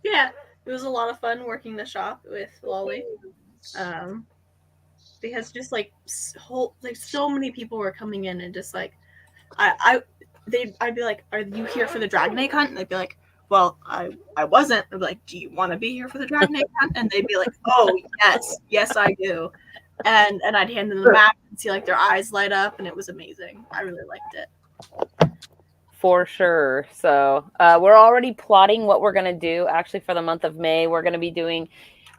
Speaker 4: Yeah, it was a lot of fun working the shop with Lolly. Because just like so many people were coming in, and just like I'd be like, "Are you here for the dragon egg hunt?" And they'd be like, "Well, I wasn't." I'd be like, "Do you want to be here for the dragon egg hunt?" And they'd be like, "Oh, yes, I do." And I'd hand them the map and see like their eyes light up, and it was amazing. I really liked it.
Speaker 1: For sure. So we're already plotting what we're going to do. Actually, for the month of May, we're going to be doing.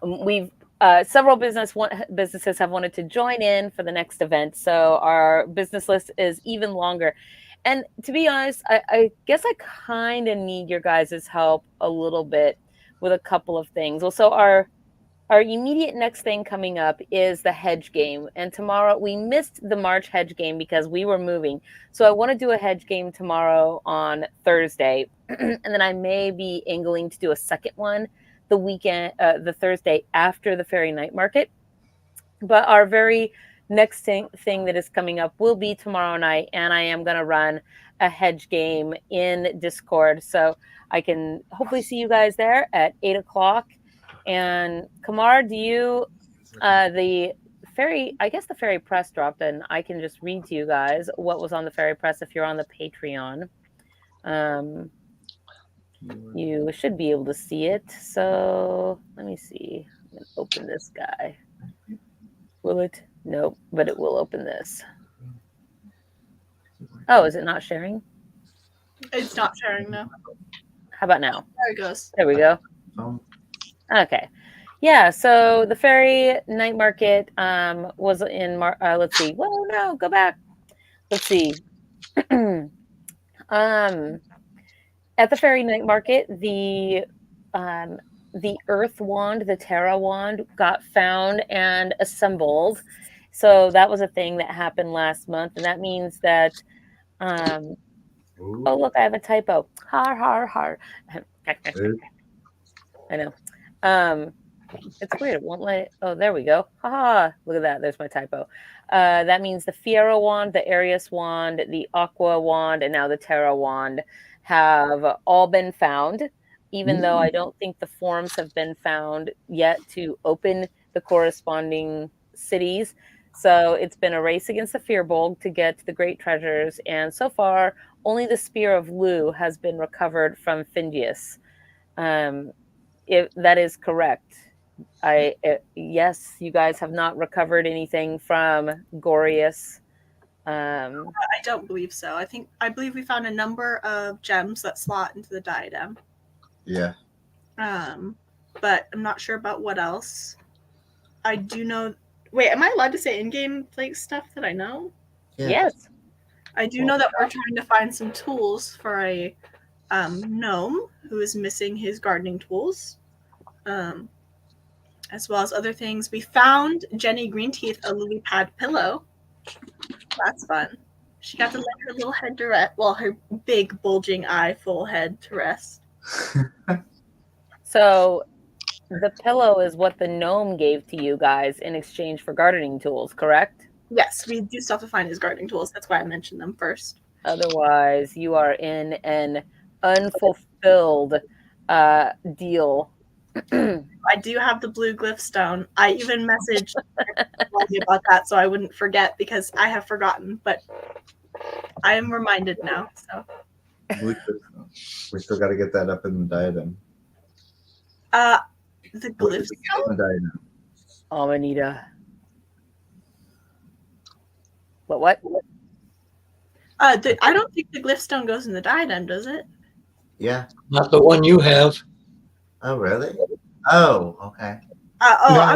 Speaker 1: We've several businesses have wanted to join in for the next event, so our business list is even longer. And to be honest, I guess I kind of need your guys' help a little bit with a couple of things. Well, so our immediate next thing coming up is the Hedge game. And tomorrow, we missed the March Hedge game because we were moving. So I want to do a Hedge game tomorrow on Thursday. And then I may be angling to do a second one the Thursday after the Fairy Night Market. But our very next thing that is coming up will be tomorrow night. And I am going to run a Hedge game in Discord. So I can hopefully see you guys there at 8 o'clock. And Qamar, do you, the Fairy Press dropped, and I can just read to you guys what was on the Fairy Press if you're on the Patreon. You should be able to see it. So let me see. I'm going to open this guy. Will it? Nope, but it will open this. Oh, is it not sharing?
Speaker 4: It's not sharing now.
Speaker 1: How about now?
Speaker 4: There it goes.
Speaker 1: There we go. Okay. Yeah, so the Fairy Night Market was in let's see. Whoa, no, go back. Let's see. At the Fairy Night Market, the Earth Wand, the Terra Wand, got found and assembled. So that was a thing that happened last month, and that means that oh, look, I have a typo. Har. I know. It's weird. It won't let. Oh, there we go. Haha! Look at that. There's my typo. That means the Fiera wand, the Arius wand, the Aqua wand, and now the Terra wand have all been found. Even though I don't think the forms have been found yet to open the corresponding cities. So it's been a race against the Fearbolg to get the great treasures, and so far only the spear of Lu has been recovered from Fingius. If that is correct. Yes, you guys have not recovered anything from Gorius.
Speaker 4: I don't believe so. I believe we found a number of gems that slot into the diadem.
Speaker 3: Yeah.
Speaker 4: But I'm not sure about what else. I do know. Wait, am I allowed to say in-game like stuff that I know?
Speaker 3: Yeah.
Speaker 1: Yes.
Speaker 4: I do know that we're trying to find some tools for a gnome who is missing his gardening tools, as well as other things. We found Jenny Greenteeth a lily pad pillow. That's fun. She got to let her little head to rest, well, her big bulging eye full head to rest.
Speaker 1: So the pillow is what the gnome gave to you guys in exchange for gardening tools, correct?
Speaker 4: Yes, we do still have to find his gardening tools. That's why I mentioned them first.
Speaker 1: Otherwise, you are in an unfulfilled deal.
Speaker 4: I do have the blue glyph stone. I even messaged Molly about that so I wouldn't forget because I have forgotten, but I am reminded now. So
Speaker 3: We still got to get that up in the diadem.
Speaker 4: the glyph stone?
Speaker 3: The diadem.
Speaker 1: Amanita. What?
Speaker 4: I don't think the glyph stone goes in the diadem, does it?
Speaker 3: Yeah.
Speaker 7: Not the one you have.
Speaker 3: Oh, really? Oh, okay.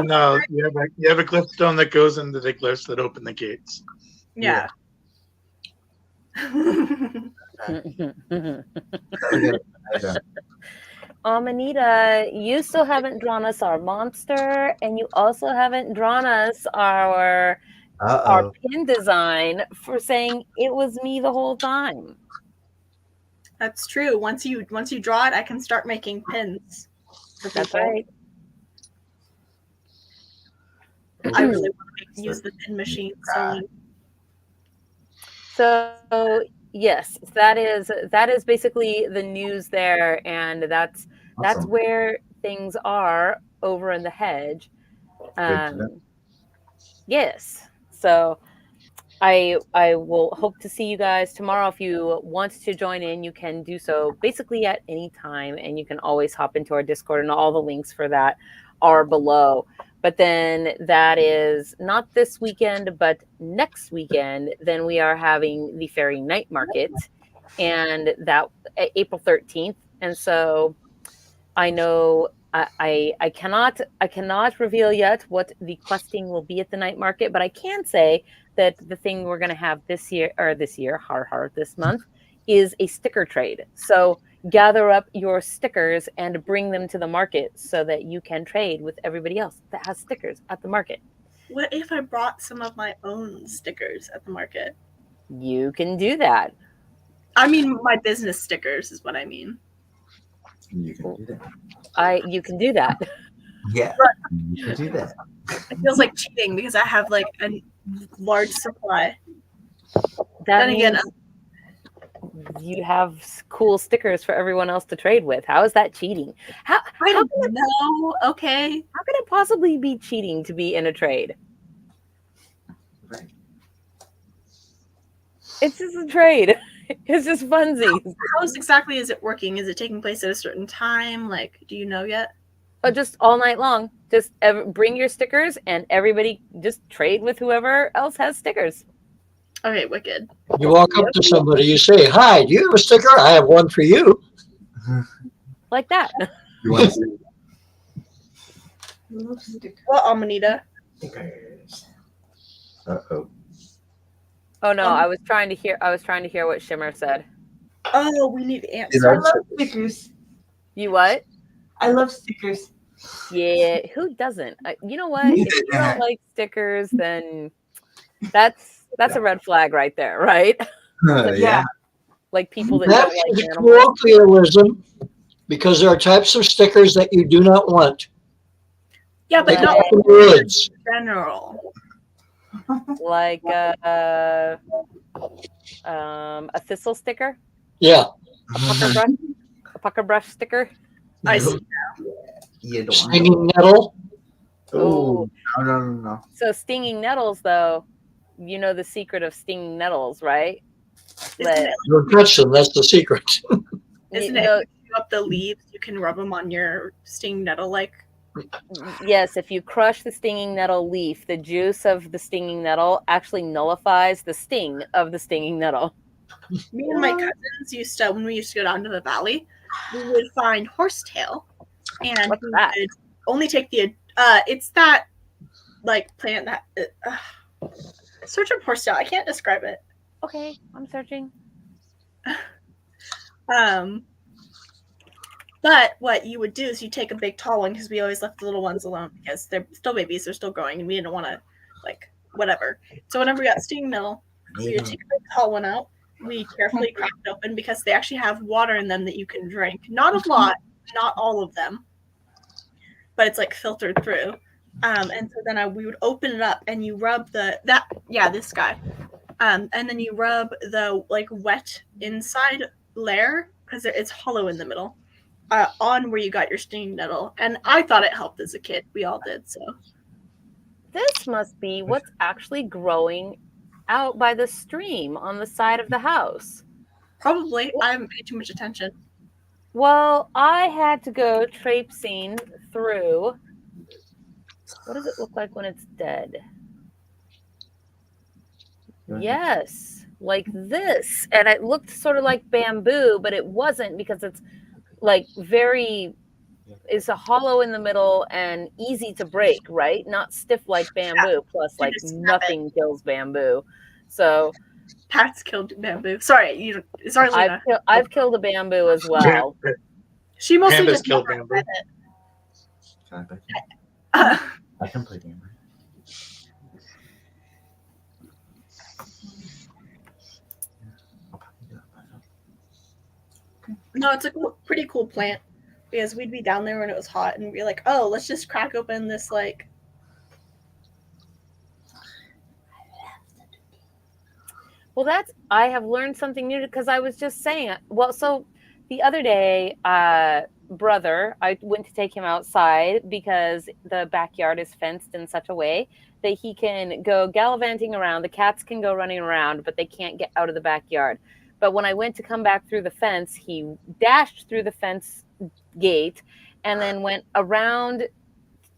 Speaker 5: No. You have a glyph stone that goes into the glyphs that open the gates.
Speaker 4: Yeah.
Speaker 1: Amanita, you still haven't drawn us our monster, and you also haven't drawn us our pin design for saying it was me the whole time.
Speaker 4: That's true. Once you draw it, I can start making pins.
Speaker 1: That's right.
Speaker 4: I really want to use the pin machine.
Speaker 1: So yes, that is basically the news there, and that's where things are over in the hedge. Yes. So I will hope to see you guys tomorrow. If you want to join in, you can do so basically at any time, and you can always hop into our Discord, and all the links for that are below. But then that is not this weekend, but next weekend. Then we are having the Fairy Night Market, and that April 13th. And so I know I cannot reveal yet what the questing will be at the night market, but I can say that the thing we're going to have this month is a sticker trade. So gather up your stickers and bring them to the market so that you can trade with everybody else that has stickers at the market.
Speaker 4: What if I brought some of my own stickers at the market?
Speaker 1: You can do that.
Speaker 4: I mean, my business stickers is what I mean.
Speaker 3: You can do that.
Speaker 1: You can do that.
Speaker 3: Yeah, you can do that.
Speaker 4: It feels like cheating because I have like a large supply.
Speaker 1: That means you have cool stickers for everyone else to trade with. How is that cheating?
Speaker 4: I don't know. Okay.
Speaker 1: How could it possibly be cheating to be in a trade?
Speaker 3: Right.
Speaker 1: It's just a trade. It's just funsies.
Speaker 4: How exactly is it working? Is it taking place at a certain time? Like, do you know yet?
Speaker 1: Oh, just all night long. Just bring your stickers and everybody just trade with whoever else has stickers.
Speaker 4: Okay, wicked.
Speaker 7: You walk up to somebody, you say, "Hi, do you have a sticker? I have one for you."
Speaker 1: Like that.
Speaker 3: You want to see?
Speaker 4: Well, Amanita.
Speaker 3: Uh-oh.
Speaker 1: Oh no, I was trying to hear what Shimmer said.
Speaker 4: Oh, we need answers.
Speaker 8: I love stickers.
Speaker 1: You what?
Speaker 8: I love stickers.
Speaker 1: Yeah, who doesn't? You know what? If you don't like stickers, then that's a red flag right there, right?
Speaker 3: Yeah.
Speaker 1: Like people that
Speaker 7: That
Speaker 1: don't
Speaker 7: is
Speaker 1: like
Speaker 7: a
Speaker 1: animals.
Speaker 7: colloquialism because there are types of stickers that you do not want.
Speaker 4: Yeah, but
Speaker 7: Like
Speaker 4: not
Speaker 7: in woods.
Speaker 4: in general.
Speaker 1: Like a thistle sticker,
Speaker 7: Yeah.
Speaker 1: a pucker brush sticker.
Speaker 4: I see.
Speaker 3: You don't
Speaker 7: Stinging nettle.
Speaker 3: Oh, no.
Speaker 1: So stinging nettles, though, you know the secret of stinging nettles, right? Let
Speaker 7: Don't touch them. That's the secret.
Speaker 4: Isn't
Speaker 1: you
Speaker 4: it?
Speaker 1: know,
Speaker 4: If you up the leaves, you can rub them on your stinging nettle. Like,
Speaker 1: yes, if you crush the stinging nettle leaf, the juice of the stinging nettle actually nullifies the sting of the stinging nettle.
Speaker 4: me and my cousins used to, when we used to go down to the valley, we would find horsetail, and
Speaker 1: What's
Speaker 4: we
Speaker 1: that?
Speaker 4: would only take the. It's that like plant that. Search up horsetail. I can't describe it.
Speaker 1: Okay, I'm searching.
Speaker 4: But what you would do is you take a big tall one, because we always left the little ones alone because they're still babies, they're still growing, and we didn't want to, like, whatever. So whenever we got stinging nettle, we would take a big tall one out. We carefully crack it open because they actually have water in them that you can drink. Not a lot, not all of them, but it's like filtered through. And so then we would open it up and you rub this guy. And then you rub the like wet inside layer, because it's hollow in the middle, on where you got your stinging nettle. And I thought it helped as a kid. We all did. So
Speaker 1: This must be what's actually growing out by the stream on the side of the house.
Speaker 4: probably I haven't paid too much attention.
Speaker 1: Well, I had to go traipsing through. What does it look like when it's dead? Yes, like this. And it looked sort of like bamboo, but it wasn't, because it's like it's a hollow in the middle and easy to break, right? Not stiff like bamboo. Plus, like, nothing kills bamboo. So
Speaker 4: Pat's killed bamboo. Sorry, Lena.
Speaker 1: I've killed a bamboo as well.
Speaker 4: She mostly
Speaker 5: Panda's
Speaker 4: just
Speaker 5: killed
Speaker 4: never
Speaker 5: bamboo.
Speaker 4: read
Speaker 3: Can I play
Speaker 4: it.
Speaker 3: I can play game.
Speaker 4: No, it's a pretty cool plant, because we'd be down there when it was hot and be like, oh, let's just crack open this, like.
Speaker 1: Well, I have learned something new, because I was just saying, well, so the other day, brother, I went to take him outside because the backyard is fenced in such a way that he can go gallivanting around. The cats can go running around, but they can't get out of the backyard. But when I went to come back through the fence, he dashed through the fence gate and then went around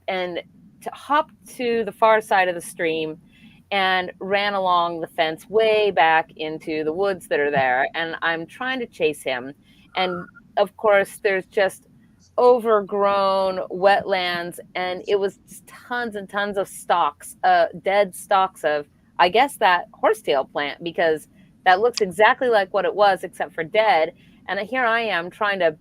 Speaker 1: and hopped to the far side of the stream and ran along the fence way back into the woods that are there. And I'm trying to chase him. And of course, there's just overgrown wetlands, and it was just tons and tons of stalks, dead stalks of, I guess, that horsetail plant, because that looks exactly like what it was, except for dead. And here I am trying to,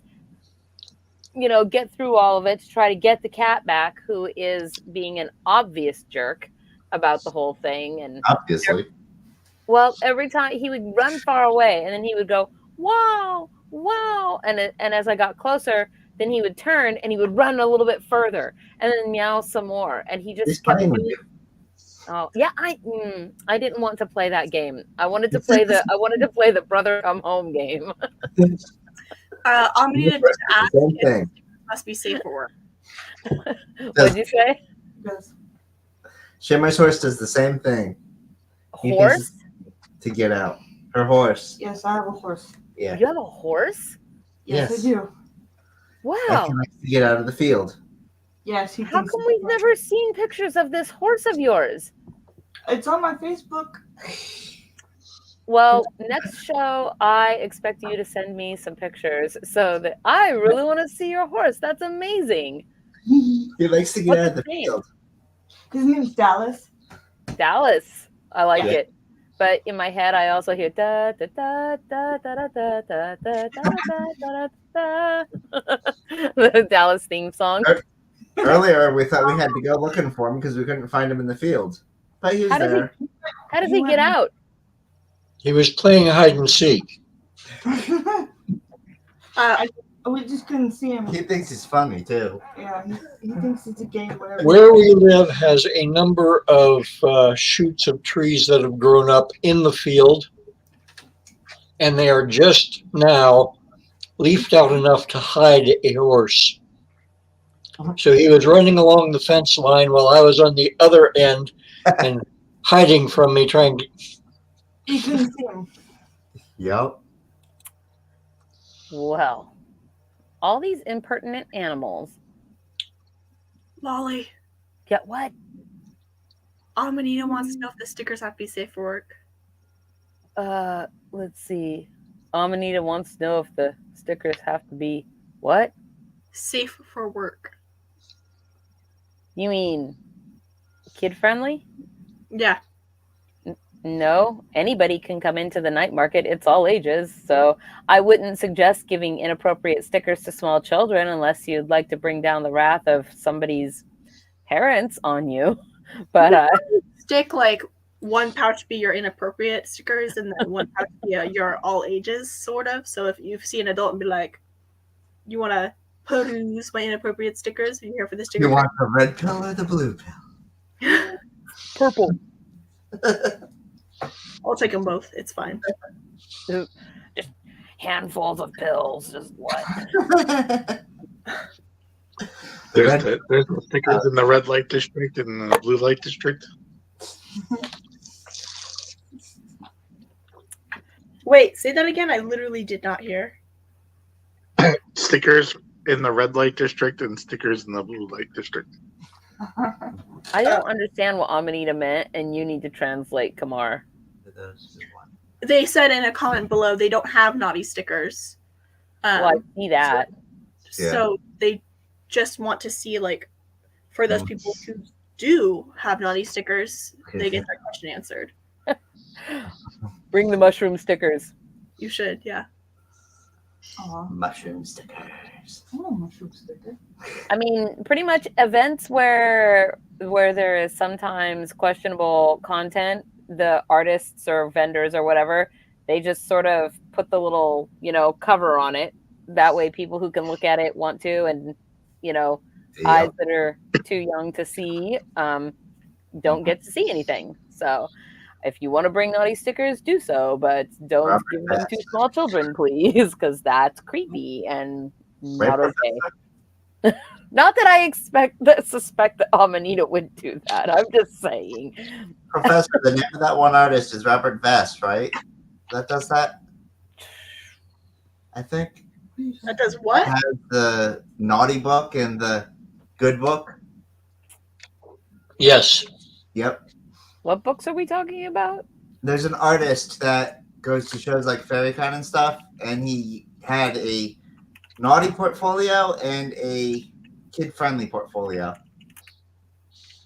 Speaker 1: get through all of it to try to get the cat back, who is being an obvious jerk about the whole thing. And
Speaker 3: obviously,
Speaker 1: well, every time he would run far away, and then he would go, wow, wow. And as I got closer, then he would turn and he would run a little bit further and then meow some more. And he just kept doing. Oh yeah, I didn't want to play that game. I wanted to play the brother come home game.
Speaker 4: Amanita just asked if must be safe for work.
Speaker 1: What'd you say?
Speaker 3: Yes. Shimmer's horse does the same thing.
Speaker 1: Horse?
Speaker 3: To get out. Her horse.
Speaker 8: Yes, I have a horse.
Speaker 3: Yeah.
Speaker 1: You have a horse?
Speaker 8: Yes,
Speaker 3: Yes.
Speaker 8: I do.
Speaker 1: Wow.
Speaker 3: He likes to get out of the field.
Speaker 8: Yes, he
Speaker 1: How
Speaker 8: thinks
Speaker 1: come
Speaker 8: it's
Speaker 1: we've
Speaker 8: fun.
Speaker 1: never seen pictures of this horse of yours?
Speaker 8: It's on my Facebook.
Speaker 1: Well, next show, I expect you to send me some pictures so that I really want to see your horse. That's amazing.
Speaker 3: He likes to get out of the
Speaker 1: name?
Speaker 3: field.
Speaker 8: His name's Dallas.
Speaker 1: Dallas. I like
Speaker 3: Yeah.
Speaker 1: it. But in my head, I also hear da da da da da da da da da da da da. The Dallas theme song.
Speaker 3: Earlier, we thought we had to go looking for him because we couldn't find him in the field. But he was
Speaker 1: How does
Speaker 3: there.
Speaker 1: How does he get out?
Speaker 7: He was playing hide and seek.
Speaker 8: We just couldn't see him.
Speaker 3: He thinks he's funny, too.
Speaker 8: Yeah, he thinks it's a game. Whatever.
Speaker 7: Where we live has a number of shoots of trees that have grown up in the field, and they are just now leafed out enough to hide a horse. So he was running along the fence line while I was on the other end and hiding from me, trying to.
Speaker 8: You couldn't see him.
Speaker 3: Yep.
Speaker 1: Well, all these impertinent animals.
Speaker 4: Lolly,
Speaker 1: Get what?
Speaker 4: Amanita wants to know if the stickers have to be safe for work.
Speaker 1: Let's see. Amanita wants to know if the stickers have to be what?
Speaker 4: Safe for work.
Speaker 1: You mean kid friendly?
Speaker 4: Yeah.
Speaker 1: No, anybody can come into the night market. It's all ages. So I wouldn't suggest giving inappropriate stickers to small children unless you'd like to bring down the wrath of somebody's parents on you. But
Speaker 4: Stick like one pouch be your inappropriate stickers and then one pouch be your all ages sort of. So if you see an adult and be like, you want to peruse my inappropriate stickers? Are you here for the sticker?
Speaker 3: You want the red pill or the blue pill?
Speaker 1: purple.
Speaker 4: I'll take them both. It's fine.
Speaker 1: Just handfuls of pills. Just what?
Speaker 5: There's the stickers in the red light district and the blue light district.
Speaker 4: Wait, say that again. I literally did not hear.
Speaker 5: Stickers in the red light district and stickers in the blue light district.
Speaker 1: I don't understand what Amanita meant, and you need to translate, Qamar.
Speaker 4: They said in a comment below they don't have naughty stickers.
Speaker 1: Well, I see that.
Speaker 4: So they just want to see, like, for those people who do have naughty stickers, they get their question answered.
Speaker 1: Bring the mushroom stickers.
Speaker 4: You should, yeah.
Speaker 3: Mushroom stickers.
Speaker 8: Oh, mushroom sticker.
Speaker 1: I mean, pretty much events where there is sometimes questionable content, the artists or vendors or whatever, they just sort of put the little, cover on it. That way people who can look at it want to, and, eyes that are too young to see don't get to see anything. So if you want to bring naughty stickers, do so, but don't give them to small children, please, because that's creepy and not okay. Not that I suspect that Amanita would do that. I'm just saying.
Speaker 3: Professor, the name of that one artist is Robert Vest, right? That does that? I think.
Speaker 4: That does what?
Speaker 3: It has the naughty book and the good book.
Speaker 7: Yes.
Speaker 3: Yep.
Speaker 1: What books are we talking about?
Speaker 3: There's an artist that goes to shows like Fairycon and stuff, and he had a naughty portfolio and a kid-friendly portfolio.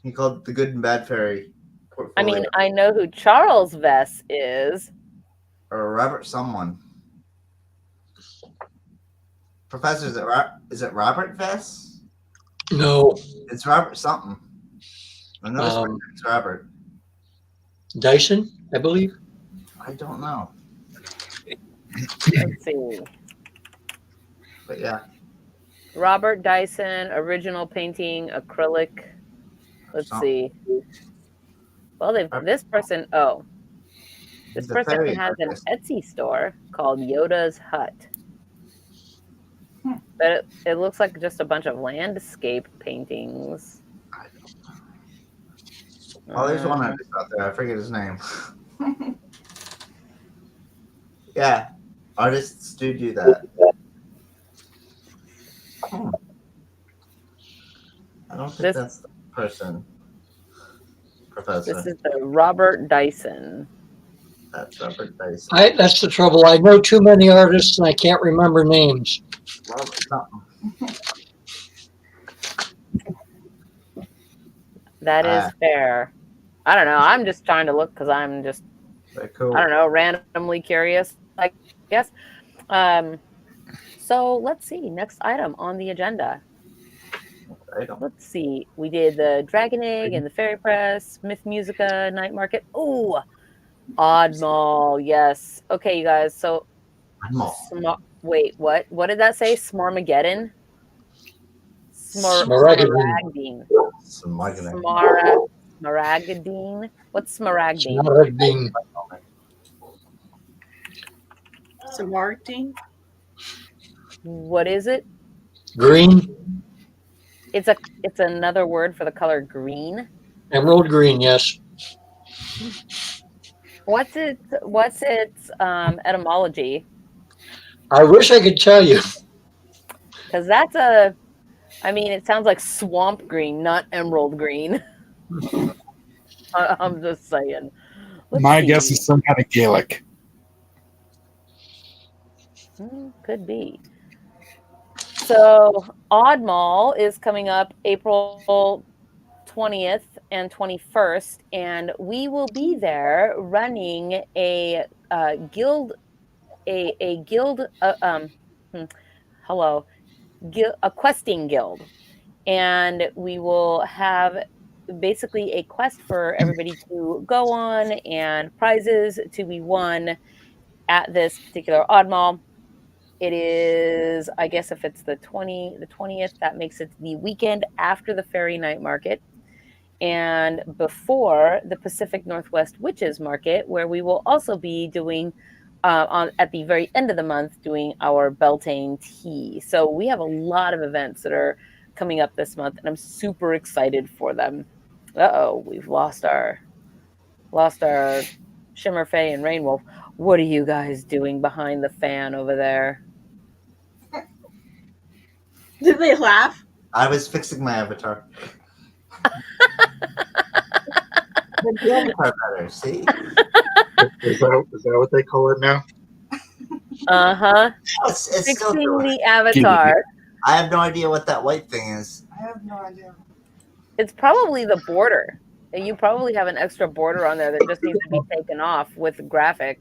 Speaker 3: He called it the Good and Bad Fairy portfolio.
Speaker 1: I mean, I know who Charles Vess is.
Speaker 3: Or Robert someone. Professor, is it Robert Vess?
Speaker 7: No.
Speaker 3: It's Robert something. I know it's Robert.
Speaker 7: Dyson, I believe.
Speaker 3: I don't know.
Speaker 1: Let's see.
Speaker 3: But yeah.
Speaker 1: Robert Dyson, original painting, acrylic. Let's see. Well, this person has an Etsy store called Yoda's Hut. But it looks like just a bunch of landscape paintings.
Speaker 3: Oh, there's one artist out there. I forget his name. Yeah, artists do that. I don't think that's the person. Professor.
Speaker 1: This is the Robert Dyson.
Speaker 3: That's Robert Dyson.
Speaker 7: That's the trouble. I know too many artists and I can't remember names.
Speaker 3: Robert something.
Speaker 1: That is fair. I don't know. I'm just trying to look because I'm just,
Speaker 3: very cool.
Speaker 1: I don't know, randomly curious, I guess. So let's see. Next item on the agenda. Let's see. We did the Dragon Egg and the Fairy Press, Mythmusica, Night Market. Oh, Oddmall. Yes. Okay, you guys. So, wait, what? What did that say? Smarmageddon? Smaragdine. Smaragdine. What's Smaragdine?
Speaker 4: Smaragdine.
Speaker 1: What is it?
Speaker 7: Green.
Speaker 1: It's another word for the color green.
Speaker 7: Emerald green, yes.
Speaker 1: What's its etymology?
Speaker 7: I wish I could tell you.
Speaker 1: Because I mean, it sounds like swamp green, not emerald green. I'm just saying.
Speaker 6: My guess is some kind of Gaelic.
Speaker 1: Could be. So Oddmall is coming up April 20th and 21st, and we will be there running a guild, a guild, a questing guild, and we will have basically a quest for everybody to go on and prizes to be won at this particular Oddmall. It is, I guess, if it's the 20th, that makes it the weekend after the Fairy Night Market and before the Pacific Northwest Witches Market, where we will also be doing at the very end of the month doing our Beltane tea. So we have a lot of events that are coming up this month, and I'm super excited for them. We've lost our Shimmer Fae and Raynwulf. What are you guys doing behind the fan over there?
Speaker 4: Did they laugh?
Speaker 3: I was fixing my avatar. The avatar better, see?
Speaker 5: Is that what they call it now?
Speaker 1: Uh-huh.
Speaker 3: It's still
Speaker 1: Fixing
Speaker 3: doing
Speaker 1: the
Speaker 3: it.
Speaker 1: avatar.
Speaker 3: I have no idea what that white thing is.
Speaker 8: I have no idea.
Speaker 1: It's probably the border. You probably have an extra border on there that just needs to be taken off with graphic.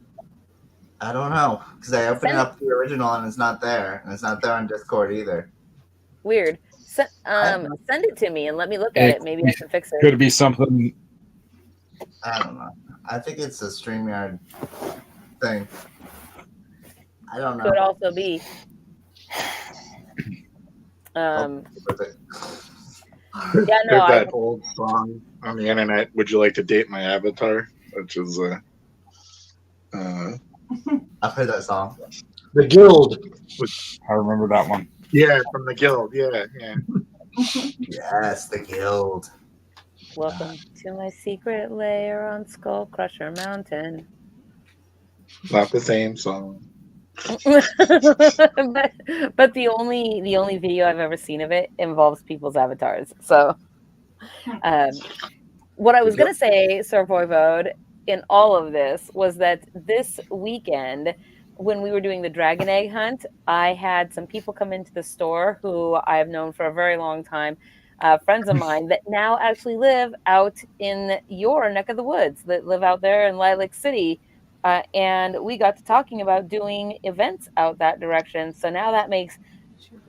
Speaker 3: I don't know, because I opened up the original and it's not there. And it's not there on Discord either.
Speaker 1: Weird. Send it to me and let me look at it. Maybe I can fix it.
Speaker 6: Could be something.
Speaker 3: I don't know. I think it's a StreamYard thing. I don't know.
Speaker 1: Could also be. Yeah, no.
Speaker 5: There's that old song on the internet. Would you like to date my avatar? Which is
Speaker 3: I've heard that song.
Speaker 7: The Guild.
Speaker 6: I remember that one.
Speaker 5: Yeah, from the Guild. Yeah.
Speaker 3: Yes, the Guild.
Speaker 1: Welcome to my secret lair on Skull Crusher Mountain.
Speaker 5: Not the same song.
Speaker 1: but the only video I've ever seen of it involves people's avatars. So, what I was gonna say, Sir Voivode, in all of this was that this weekend, when we were doing the dragon egg hunt, I had some people come into the store who I have known for a very long time, friends of mine that now actually live out in your neck of the woods, that live out there in Lilac City. And we got to talking about doing events out that direction. So now that makes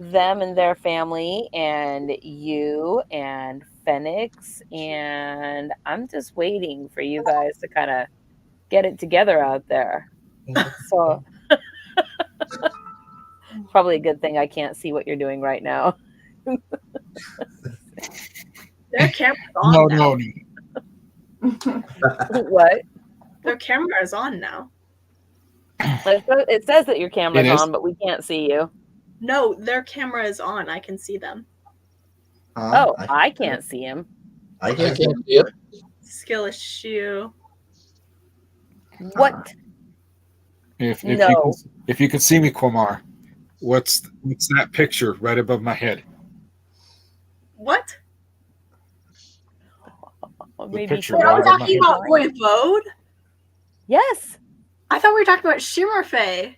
Speaker 1: them and their family and you and Phoenix. And I'm just waiting for you guys to kind of get it together out there. So probably a good thing I can't see what you're doing right now.
Speaker 4: Their camera's on now.
Speaker 1: What?
Speaker 4: Their camera is on now.
Speaker 1: It says that your camera's on, but we can't see you.
Speaker 4: No, their camera is on. I can see them.
Speaker 1: I can't see him.
Speaker 3: I can't
Speaker 7: see it.
Speaker 4: Skill issue.
Speaker 1: What?
Speaker 6: If you could see me, Qamar, what's that picture right above my head?
Speaker 4: What?
Speaker 1: Maybe
Speaker 4: are we talking about Voivode?
Speaker 1: Yes.
Speaker 4: I thought we were talking about Shimmer Fae.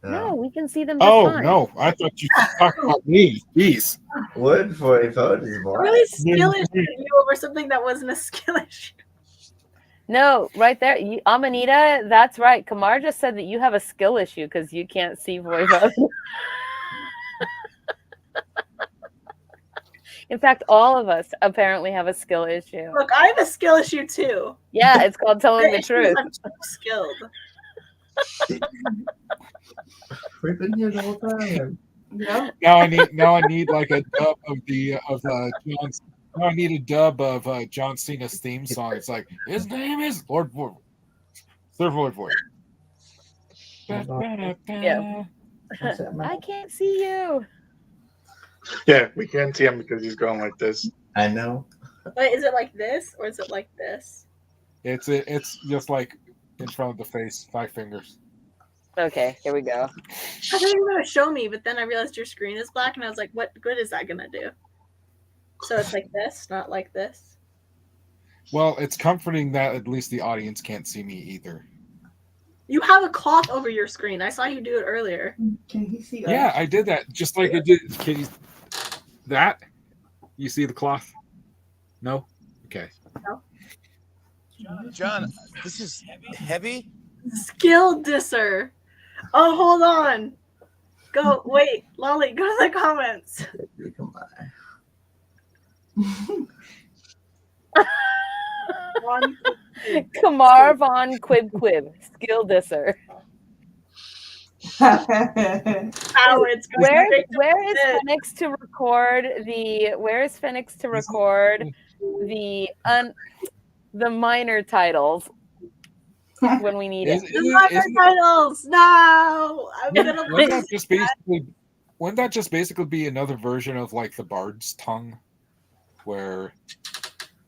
Speaker 1: No, we can see them.
Speaker 6: No, I thought you were talking about me. Jeez.
Speaker 3: What Voivode is more?
Speaker 4: Really skill issue you over something that wasn't a skill issue.
Speaker 1: No, right there. Amanita, that's right. Qamar just said that you have a skill issue because you can't see Voivode. In fact, all of us apparently have a skill issue.
Speaker 4: Look, I have a skill issue too.
Speaker 1: Yeah, it's called telling the truth.
Speaker 4: I'm too skilled.
Speaker 3: We've been here the whole time.
Speaker 8: Yeah.
Speaker 6: Now I need like a dub of John's. Now I need a dub of John Cena's theme song. It's like his name is Lord Void. Sir Void.
Speaker 1: Yeah. I can't see you.
Speaker 5: Yeah, we can't see him because he's going like this.
Speaker 3: I know.
Speaker 4: But is it like this or is it like this?
Speaker 6: It's just like in front of the face, 5 fingers.
Speaker 1: Okay, here we go.
Speaker 4: I thought you were gonna show me, but then I realized your screen is black, and I was like, "What good is that gonna do?" So it's like this, not like this.
Speaker 6: Well, it's comforting that at least the audience can't see me either.
Speaker 4: You have a cloth over your screen. I saw you do it earlier.
Speaker 8: Can he see us?
Speaker 6: Yeah, I did that just like I did. Can you, that? You see the cloth? No? Okay.
Speaker 4: No.
Speaker 9: John, this is heavy.
Speaker 4: Skill disser. Oh, hold on. Go, wait, Lolly, go to the comments.
Speaker 1: Qamar von Quib Quib, skill disser.
Speaker 4: Cowards.
Speaker 1: Where is Phoenix to record the minor titles when we need it?
Speaker 4: The minor titles. No, I'm gonna
Speaker 6: wouldn't that just basically be another version of like the Bard's tongue, where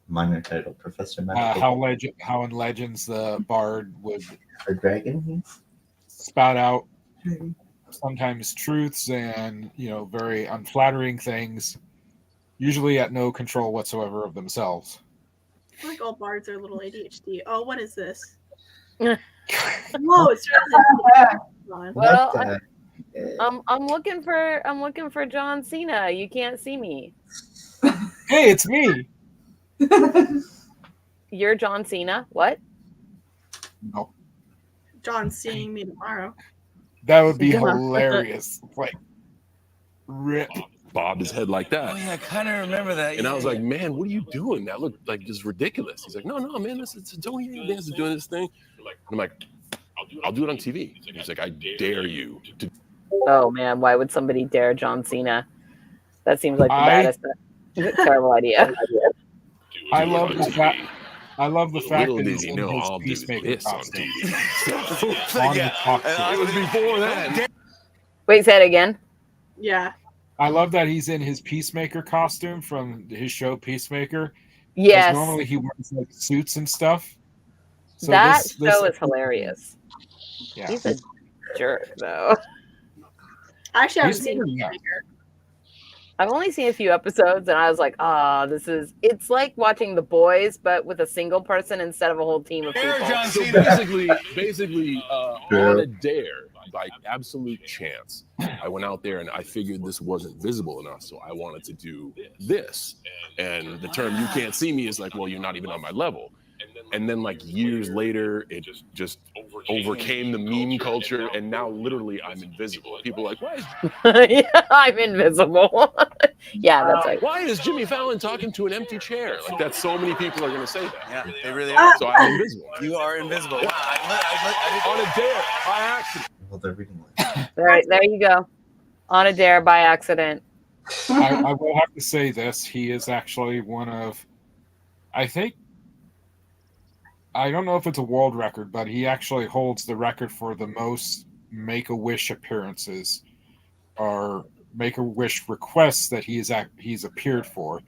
Speaker 3: Minor title, Professor
Speaker 6: how in Legends the Bard would
Speaker 3: a dragon
Speaker 6: spout out sometimes truths and very unflattering things, usually at no control whatsoever of themselves.
Speaker 4: I feel like all bards are a little ADHD. Oh, what is this? Whoa, it's
Speaker 1: well, I'm looking for John Cena. You can't see me.
Speaker 6: Hey, it's me.
Speaker 1: You're John Cena. What?
Speaker 6: No.
Speaker 4: John's seeing me tomorrow.
Speaker 6: That would be hilarious. Like, rip.
Speaker 10: Bobbed his head like that.
Speaker 9: Oh yeah, I kind of remember that.
Speaker 10: And I was like, man, what are you doing? That looked like just ridiculous. He's like, no, man, it's Tony Dance is doing this thing. And I'm like, I'll do it on TV. He's like, I dare you to.
Speaker 1: Oh man, why would somebody dare John Cena? That seems like the baddest, terrible idea.
Speaker 6: I love the fact that he's in his
Speaker 10: I'll
Speaker 6: Peacemaker
Speaker 10: do this on
Speaker 6: costume.
Speaker 10: TV. It was before that.
Speaker 1: Wait, say it again.
Speaker 4: Yeah.
Speaker 6: I love that he's in his Peacemaker costume from his show Peacemaker.
Speaker 1: Yes.
Speaker 6: Normally he wears like suits and stuff. So
Speaker 1: that show is hilarious.
Speaker 6: Yeah.
Speaker 1: He's a jerk, though.
Speaker 4: I actually haven't seen Peacemaker.
Speaker 1: I've only seen a few episodes, and I was like, it's like watching The Boys, but with a single person instead of a whole team of people.
Speaker 10: So basically, on a dare, by absolute chance, I went out there and I figured this wasn't visible enough, so I wanted to do this. And the term "you can't see me" is like, well, you're not even on my level. And then like years later, it just overcame the meme culture, and now literally I'm invisible. People are like, why?
Speaker 1: Yeah, I'm invisible. Yeah, that's right.
Speaker 10: Why is Jimmy Fallon talking to an empty chair? Like that, so many people are going to say that.
Speaker 9: Yeah, they really are.
Speaker 10: So I'm invisible.
Speaker 9: You are invisible. Wow,
Speaker 10: On a dare, by accident.
Speaker 3: Well, they're reading
Speaker 1: Right, there you go. On a dare by accident.
Speaker 6: I will have to say this. He is actually one of, I don't know if it's a world record, but he actually holds the record for the most Make-A-Wish appearances or Make-A-Wish requests that he's appeared for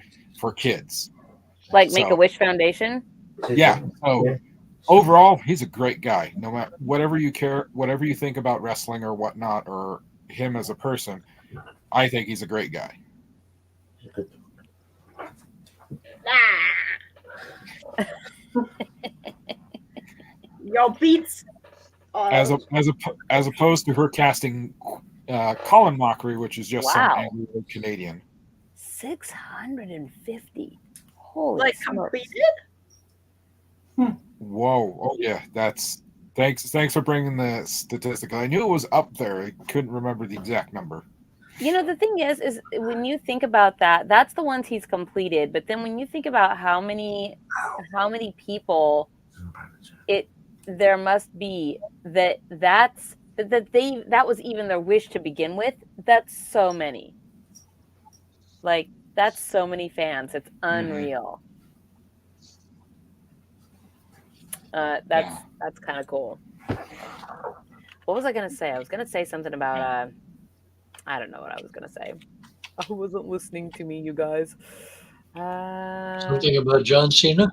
Speaker 6: kids.
Speaker 1: Like Make-A-Wish Foundation?
Speaker 6: Yeah. So overall, he's a great guy. No matter whatever you think about wrestling or whatnot, or him as a person, I think he's a great guy.
Speaker 4: Yo, beats.
Speaker 6: As opposed to her casting Colin Mockery, which is just some angry old Canadian.
Speaker 1: 650. Holy
Speaker 4: like
Speaker 1: smokes.
Speaker 4: completed?
Speaker 6: Whoa! Oh yeah, that's thanks for bringing the statistic. I knew it was up there. I couldn't remember the exact number.
Speaker 1: The thing is when you think about that, that's the ones he's completed. But then when you think about how many people there must be that was even their wish to begin with. That's so many. Like that's so many fans. It's unreal. That's kind of cool. What was I gonna say? I was gonna say something about I don't know what I was gonna say. I wasn't listening to me, you guys.
Speaker 7: Something about John Cena?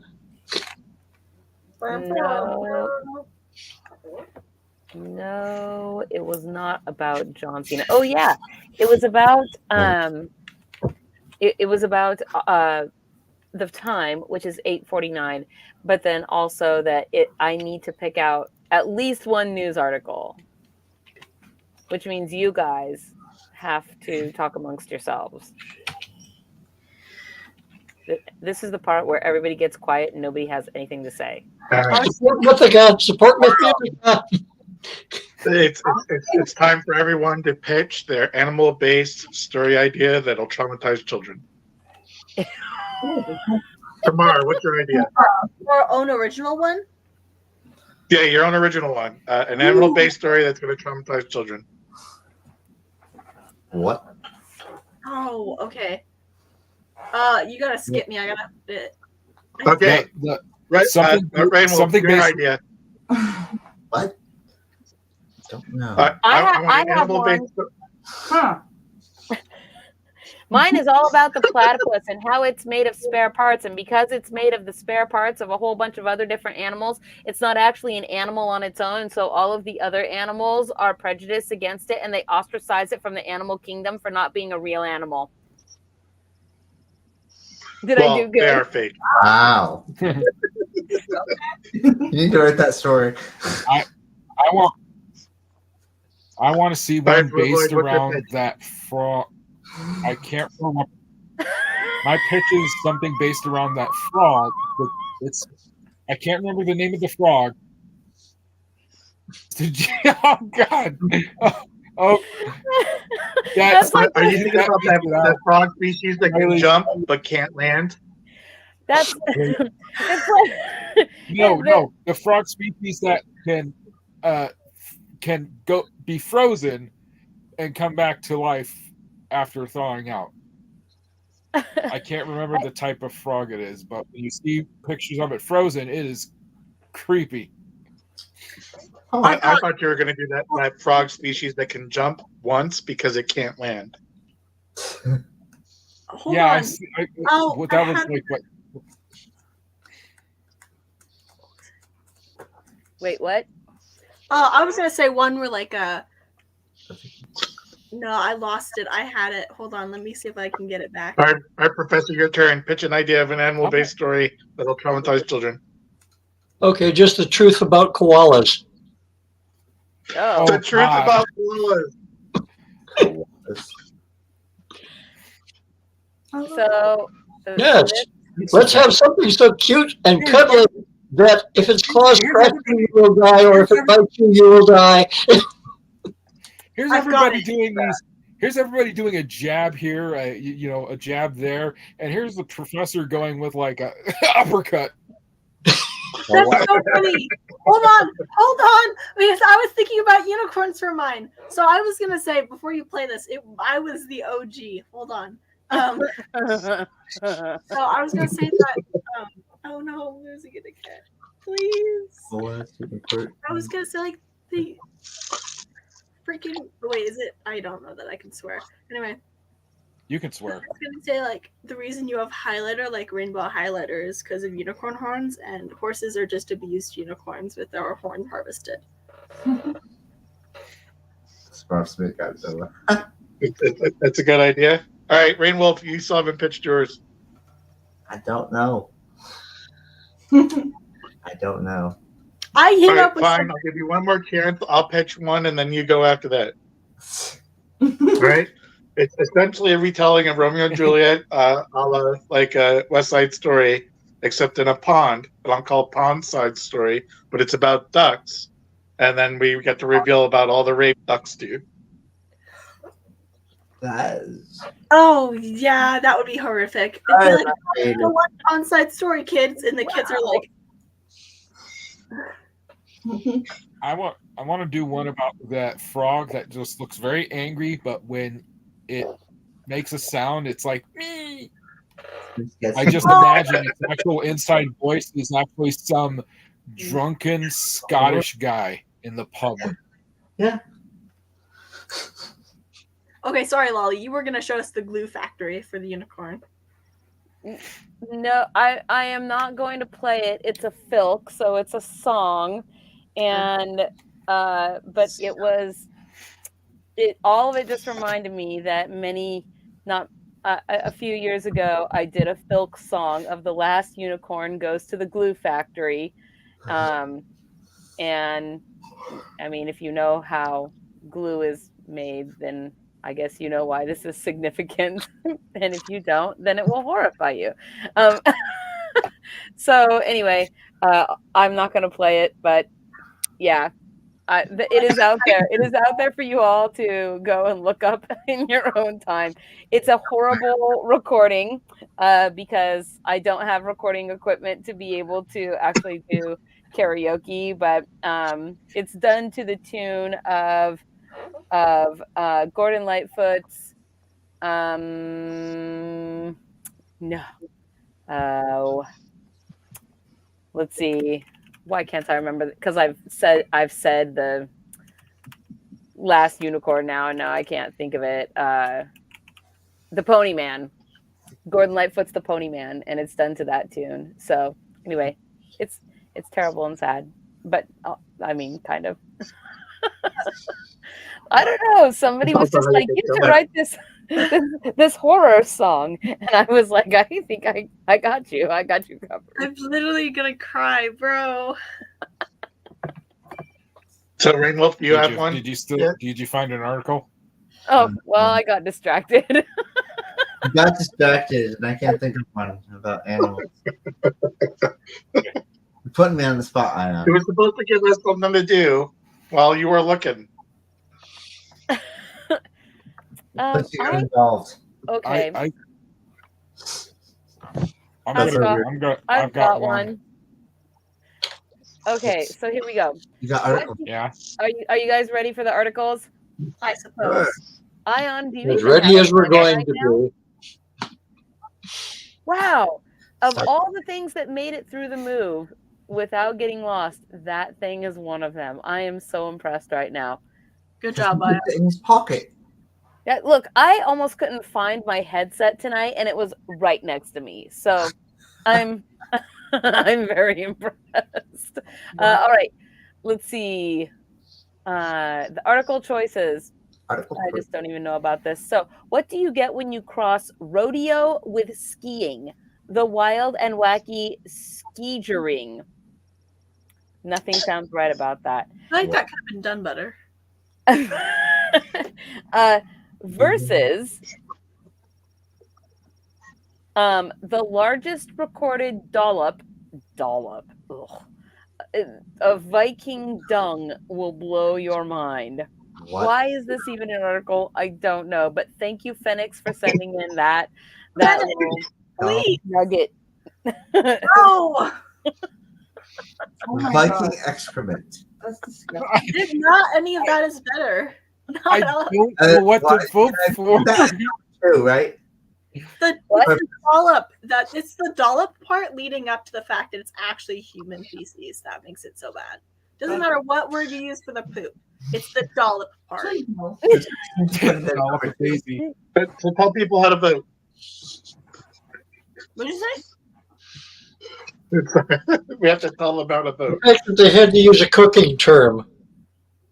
Speaker 1: No. No, it was not about John Cena. Oh yeah, it was about it was about the time, which is 8:49, but then also that I need to pick out at least one news article, which means you guys have to talk amongst yourselves. This is the part where everybody gets quiet and nobody has anything to say.
Speaker 7: Support Mythica. Support Mythica.
Speaker 5: It's time for everyone to pitch their animal-based story idea that'll traumatize children. Qamar, what's your idea?
Speaker 4: Our own original one?
Speaker 5: Yeah, your own original one. An animal-based story that's going to traumatize children.
Speaker 3: What?
Speaker 4: Oh, okay. You gotta skip me. I gotta.
Speaker 5: Okay. Right. Raynwulf,
Speaker 6: something
Speaker 5: your
Speaker 6: based-
Speaker 5: idea.
Speaker 3: What? Don't know.
Speaker 1: I have one.
Speaker 8: Huh.
Speaker 1: Mine is all about the platypus and how it's made of spare parts. And because it's made of the spare parts of a whole bunch of other different animals, it's not actually an animal on its own. And so all of the other animals are prejudiced against it and they ostracize it from the animal kingdom for not being a real animal. Did I do good?
Speaker 5: They are fake.
Speaker 3: Wow. You need to write that story.
Speaker 6: I want to see one based around that frog. I can't remember. My pitch is something based around that frog. But I can't remember the name of the frog. Oh God! Oh,
Speaker 1: That's like
Speaker 5: are you thinking about that frog species that can jump but can't land?
Speaker 1: That's it's like
Speaker 6: no. The frog species that can be frozen and come back to life after thawing out. I can't remember the type of frog it is, but when you see pictures of it frozen, it is creepy.
Speaker 5: I thought you were going to do that frog species that can jump once because it can't land.
Speaker 4: Hold on.
Speaker 6: That was like what?
Speaker 1: Wait, what?
Speaker 4: I was gonna say one where like No, I lost it. I had it. Hold on. Let me see if I can get it back.
Speaker 5: All right, Professor, your turn. Pitch an idea of an animal-based story that'll traumatize children.
Speaker 7: Okay, just the truth about koalas.
Speaker 1: Oh,
Speaker 5: the truth about koalas.
Speaker 1: So
Speaker 7: Yes, let's have something so cute and cuddly that if its claws crack you, you will die, or if it bites you, you will die.
Speaker 6: Here's everybody doing these. Here's everybody doing a jab here, a jab there, and here's the professor going with like a uppercut.
Speaker 4: That's so funny. Hold on, because I was thinking about unicorns for mine. So I was gonna say before you play this, I was the OG. Hold on. So I was gonna say that. Oh no, I'm losing it again. Please. I was gonna say like the freaking. Wait, is it? I don't know that I can swear. Anyway.
Speaker 6: You can swear.
Speaker 4: I was gonna say like the reason you have highlighter like rainbow highlighter is because of unicorn horns, and horses are just abused unicorns with their horns harvested.
Speaker 5: That's a good idea. All right, Raynwulf, you still haven't pitched yours.
Speaker 3: I don't know. I don't know.
Speaker 4: I hit up with
Speaker 5: fine. I'll give you one more chance. I'll pitch one, and then you go after that. All right. It's essentially a retelling of Romeo and Juliet, a la like a West Side Story, except in a pond. But I'm called Pond Side Story, but it's about ducks, and then we get to reveal about all the rape ducks do.
Speaker 4: Oh yeah, that would be horrific. It'd be like the one Pond Side Story, kids, and the kids are like.
Speaker 6: I want to do one about that frog that just looks very angry, but when it makes a sound, it's like me. I just imagine its actual inside voice is actually some drunken Scottish guy in the pub.
Speaker 3: Yeah.
Speaker 4: Okay, sorry, Lolly. You were gonna show us the glue factory for the unicorn.
Speaker 1: No, I am not going to play it. It's a filk, so it's a song, and but it was all of it just reminded me that a few years ago, I did a filk song of The Last Unicorn Goes to the Glue Factory. And I mean, if you know how glue is made, then I guess you know why this is significant. And if you don't, then it will horrify you. So anyway, I'm not going to play it, but yeah, it is out there. It is out there for you all to go and look up in your own time. It's a horrible recording because I don't have recording equipment to be able to actually do karaoke, but it's done to the tune of Gordon Lightfoot's let's see, why can't I remember? Because I've said the Last Unicorn now, and now I can't think of it. The Pony Man, Gordon Lightfoot's The Pony Man, and it's done to that tune. So anyway, it's terrible and sad, but I mean, kind of. I don't know. Somebody was just like, you should write this horror song, and I was like, I think I got you. I got you covered.
Speaker 4: I'm literally gonna cry, bro.
Speaker 5: So Raynwulf, you have one?
Speaker 6: Did you find an article?
Speaker 1: Oh well, I got distracted.
Speaker 3: I got distracted, and I can't think of one about animals. You're putting me on the spot, I know.
Speaker 5: You were supposed to give us something to do while you were looking.
Speaker 3: But you got involved.
Speaker 1: Okay.
Speaker 6: I've got one.
Speaker 1: Okay, so here we go.
Speaker 3: You got articles.
Speaker 6: Yeah.
Speaker 1: Are you guys ready for the articles?
Speaker 4: I suppose.
Speaker 1: Aaaaand, do you
Speaker 7: As
Speaker 1: even
Speaker 7: ready
Speaker 1: have
Speaker 7: as we're
Speaker 1: one
Speaker 7: going
Speaker 1: right
Speaker 7: to
Speaker 1: now?
Speaker 7: be.
Speaker 1: Wow. Of all the things that made it through the move without getting lost, that thing is one of them. I am so impressed right now.
Speaker 4: Good job,
Speaker 3: Put it in his pocket.
Speaker 1: Yeah, look, I almost couldn't find my headset tonight, and it was right next to me. So I'm I'm very impressed. All right, let's see. The article choices. I just don't even know about this. So, what do you get when you cross rodeo with skiing? The wild and wacky skiing. Nothing sounds right about that.
Speaker 4: I think that could have been done better.
Speaker 1: Versus the largest recorded dollop of Viking dung will blow your mind.
Speaker 3: What?
Speaker 1: Why is this even an article? I don't know, but thank you, Phoenix, for sending in that little nugget.
Speaker 4: No.
Speaker 3: Viking excrement.
Speaker 4: Not any of that is better.
Speaker 6: I don't know what to vote for.
Speaker 3: True, right?
Speaker 4: It's the dollop. It's the dollop part leading up to the fact that it's actually human feces that makes it so bad. Doesn't matter what word you use for the poop. It's the dollop part.
Speaker 5: So tell people how to vote.
Speaker 4: What did you say?
Speaker 5: We have to tell them how to vote.
Speaker 7: I think they had to use a cooking term.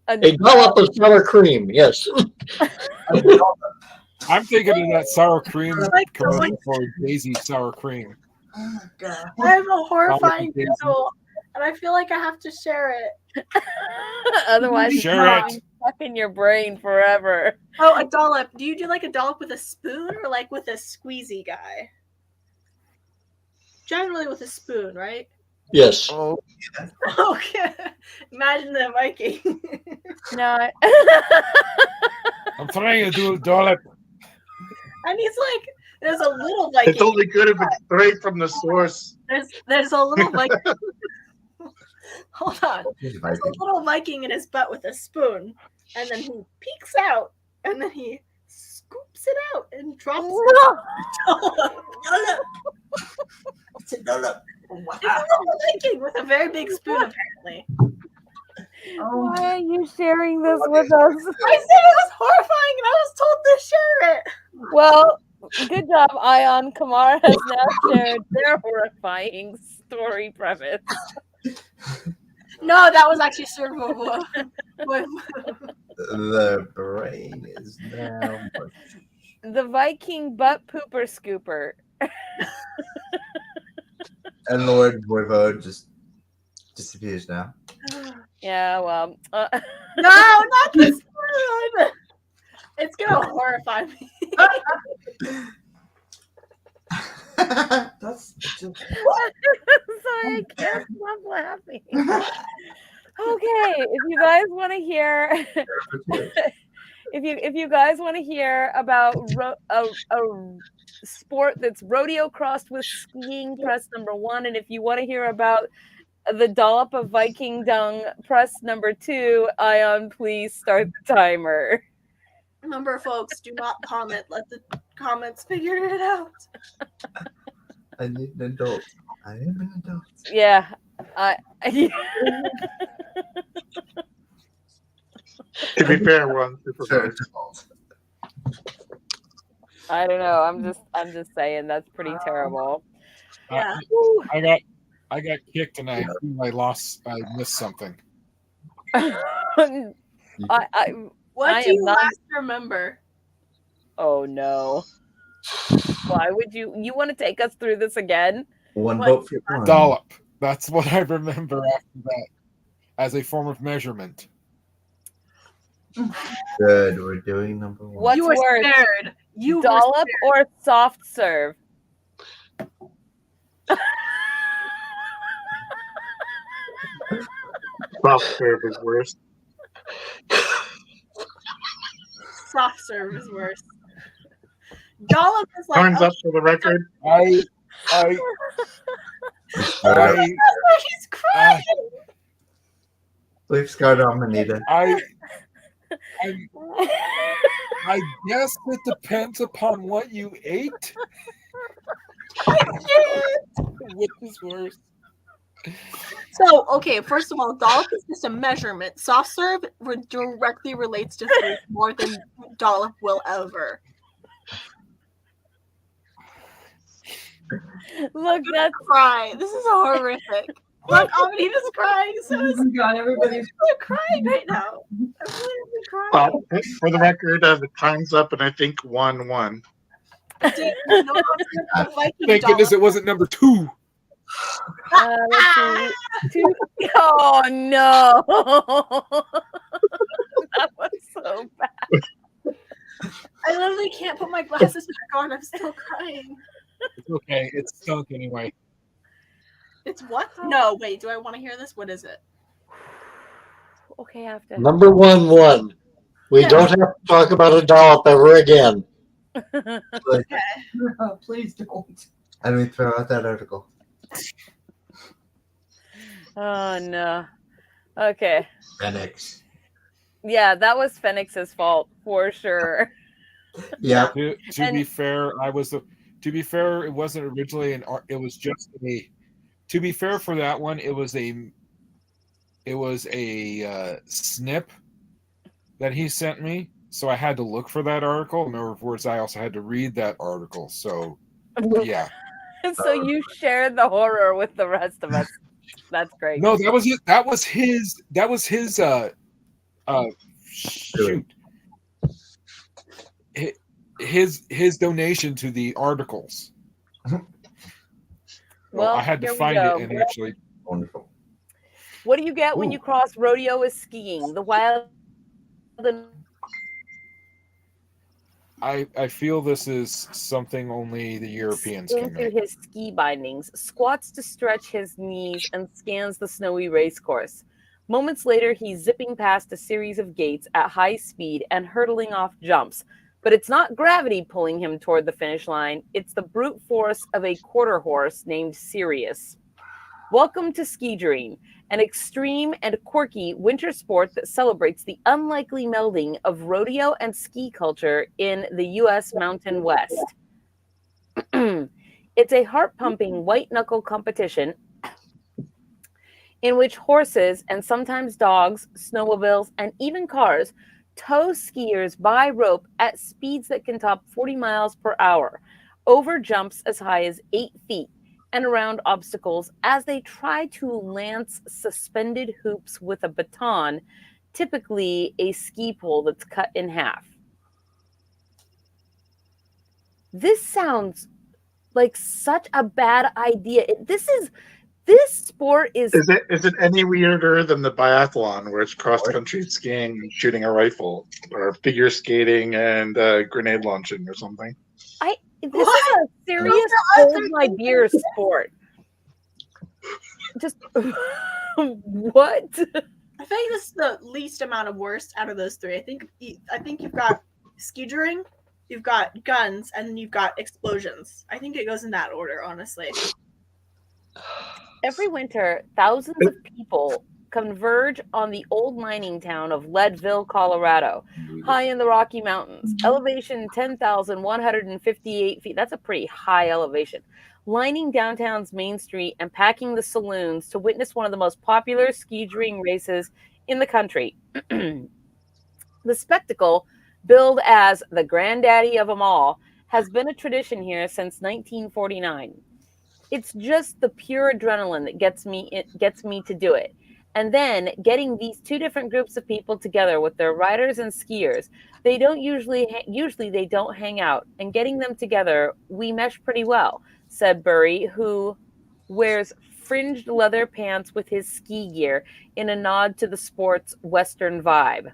Speaker 7: A dollop of sour cream, yes.
Speaker 6: I'm thinking of that sour cream commercial for Daisy sour cream.
Speaker 4: Oh, God. I have a horrifying visual, and I feel like I have to share it.
Speaker 1: Otherwise,
Speaker 6: share
Speaker 1: it's stuck in your brain forever.
Speaker 4: Oh, a dollop. Do you do like a dollop with a spoon or like with a squeezy guy? Generally with a spoon, right?
Speaker 7: Yes.
Speaker 3: Oh, yeah.
Speaker 4: Okay. Imagine the Viking.
Speaker 1: No.
Speaker 6: I'm trying to do a dollop.
Speaker 4: And he's like, there's a little Viking.
Speaker 5: It's only good if it's straight from the source.
Speaker 4: There's a little Viking. Hold on. There's a little Viking in his butt with a spoon, and then he peeks out, and then he scoops it out and drops it.
Speaker 3: It's a dollop.
Speaker 4: Wow. It's a little Viking with a very big spoon, apparently.
Speaker 1: Why are you sharing this with us?
Speaker 4: I said it was horrifying, and I was told to share it.
Speaker 1: Well, good job, Aaaaand. Qamar has now shared their horrifying story premise.
Speaker 4: No, that was actually servable.
Speaker 3: The brain is now mush.
Speaker 1: The Viking butt pooper scooper.
Speaker 3: And Lord Voivode just disappears now.
Speaker 1: Yeah, well.
Speaker 4: No, not this one. It's gonna horrify me.
Speaker 8: That's just...
Speaker 1: Sorry, I can't stop laughing. Okay, if you guys want to hear, if you guys want to hear about a sport that's rodeo crossed with skiing, press number 1, and if you want to hear about the dollop of Viking dung, press number 2. Aaand, please start the timer.
Speaker 4: Remember, folks, do not comment. Let the comments figure it out.
Speaker 3: I need an adult. I am an adult.
Speaker 1: Yeah.
Speaker 5: To be fair, we're on
Speaker 3: Sure.
Speaker 5: supervised.
Speaker 1: I don't know. I'm just saying that's pretty terrible.
Speaker 4: Yeah.
Speaker 6: I got kicked and I missed something.
Speaker 4: What
Speaker 1: I
Speaker 4: do
Speaker 1: am
Speaker 4: you
Speaker 1: not-
Speaker 4: last remember?
Speaker 1: Oh no. Why would you want to take us through this again?
Speaker 3: One
Speaker 4: What?
Speaker 3: vote for one.
Speaker 6: Dollop. That's what I remember after that as a form of measurement.
Speaker 3: Good. We're doing number 1.
Speaker 1: What's
Speaker 4: You were
Speaker 1: worse,
Speaker 4: scared. You
Speaker 1: dollop or soft serve?
Speaker 5: Soft serve is worse.
Speaker 4: Soft serve is worse. Dollop is like
Speaker 5: Horns up for the record.
Speaker 6: I
Speaker 4: he's crying.
Speaker 3: Leave scarred on Amanita.
Speaker 6: I guess it depends upon what you ate. Which is worse?
Speaker 4: So, okay, first of all, dollop is just a measurement. Soft serve directly relates to food more than dollop will ever.
Speaker 1: Look, that's
Speaker 4: Cry. This is horrific. Look, Amanita's crying. So is
Speaker 8: Oh my God, everybody's...
Speaker 4: I'm crying right now. I'm literally crying.
Speaker 5: Well, for the record, the time's up, and I think 1-1.
Speaker 4: Dude, you know how to Viking
Speaker 6: Thank goodness
Speaker 4: dollop?
Speaker 6: it wasn't number 2.
Speaker 1: let's see. Oh no. That was so bad.
Speaker 4: I literally can't put my glasses back on. I'm still crying.
Speaker 6: It's okay. It's stunk anyway.
Speaker 4: It's what? No, wait. Do I want to hear this? What is it?
Speaker 1: Okay, I have to.
Speaker 7: Number 1-1. We
Speaker 4: Yeah.
Speaker 7: don't have to talk about a dollop ever again.
Speaker 8: No, please don't.
Speaker 3: And we throw out that article.
Speaker 1: Oh no. Okay.
Speaker 3: Phoenix.
Speaker 1: Yeah, that was Phoenix's fault for sure.
Speaker 3: Yeah.
Speaker 6: To
Speaker 1: And-
Speaker 6: be fair, to be fair, it wasn't originally an art. It was just a. To be fair for that one, it was a snip that he sent me. So I had to look for that article. In other words, I also had to read that article. So yeah.
Speaker 1: So you shared the horror with the rest of us. That's great.
Speaker 6: No, that was it. That was his. Shoot. His donation to the articles.
Speaker 1: Well,
Speaker 6: I had to
Speaker 1: here we
Speaker 6: find
Speaker 1: go.
Speaker 6: it and actually.
Speaker 3: Wonderful.
Speaker 1: What do you get when
Speaker 6: Ooh.
Speaker 1: you cross rodeo with skiing? The wild.
Speaker 6: I feel this is something only the Europeans can
Speaker 1: Skin through
Speaker 6: make.
Speaker 1: his ski bindings, squats to stretch his knees, and scans the snowy racecourse. Moments later, he's zipping past a series of gates at high speed and hurtling off jumps. But it's not gravity pulling him toward the finish line. It's the brute force of a quarter horse named Sirius. Welcome to Ski Dream, an extreme and quirky winter sport that celebrates the unlikely melding of rodeo and ski culture in the U.S. Mountain West. It's a heart-pumping white-knuckle competition in which horses and sometimes dogs, snowmobiles, and even cars tow skiers by rope at speeds that can top 40 miles per hour, over jumps as high as 8 feet, and around obstacles as they try to lance suspended hoops with a baton, typically a ski pole that's cut in half. This sounds like such a bad idea. This sport is.
Speaker 5: Is it any weirder than the biathlon, where it's cross country skiing and shooting a rifle, or figure skating and grenade launching or something?
Speaker 1: This is a serious hold my beer sport. Just what?
Speaker 4: I think this is the least amount of worst out of those three. I think you've got skijoring, you've got guns, and then you've got explosions. I think it goes in that order, honestly.
Speaker 1: Every winter, thousands of people converge on the old mining town of Leadville, Colorado, high in the Rocky Mountains. Elevation 10,158 feet. That's a pretty high elevation. Lining downtown's Main Street and packing the saloons to witness one of the most popular skijoring races in the country. The spectacle, billed as the granddaddy of them all, has been a tradition here since 1949. It's just the pure adrenaline that gets me to do it. And then getting these two different groups of people together with their riders and skiers, they don't usually they don't hang out, and getting them together, we mesh pretty well, said Burry, who wears fringed leather pants with his ski gear in a nod to the sport's Western vibe.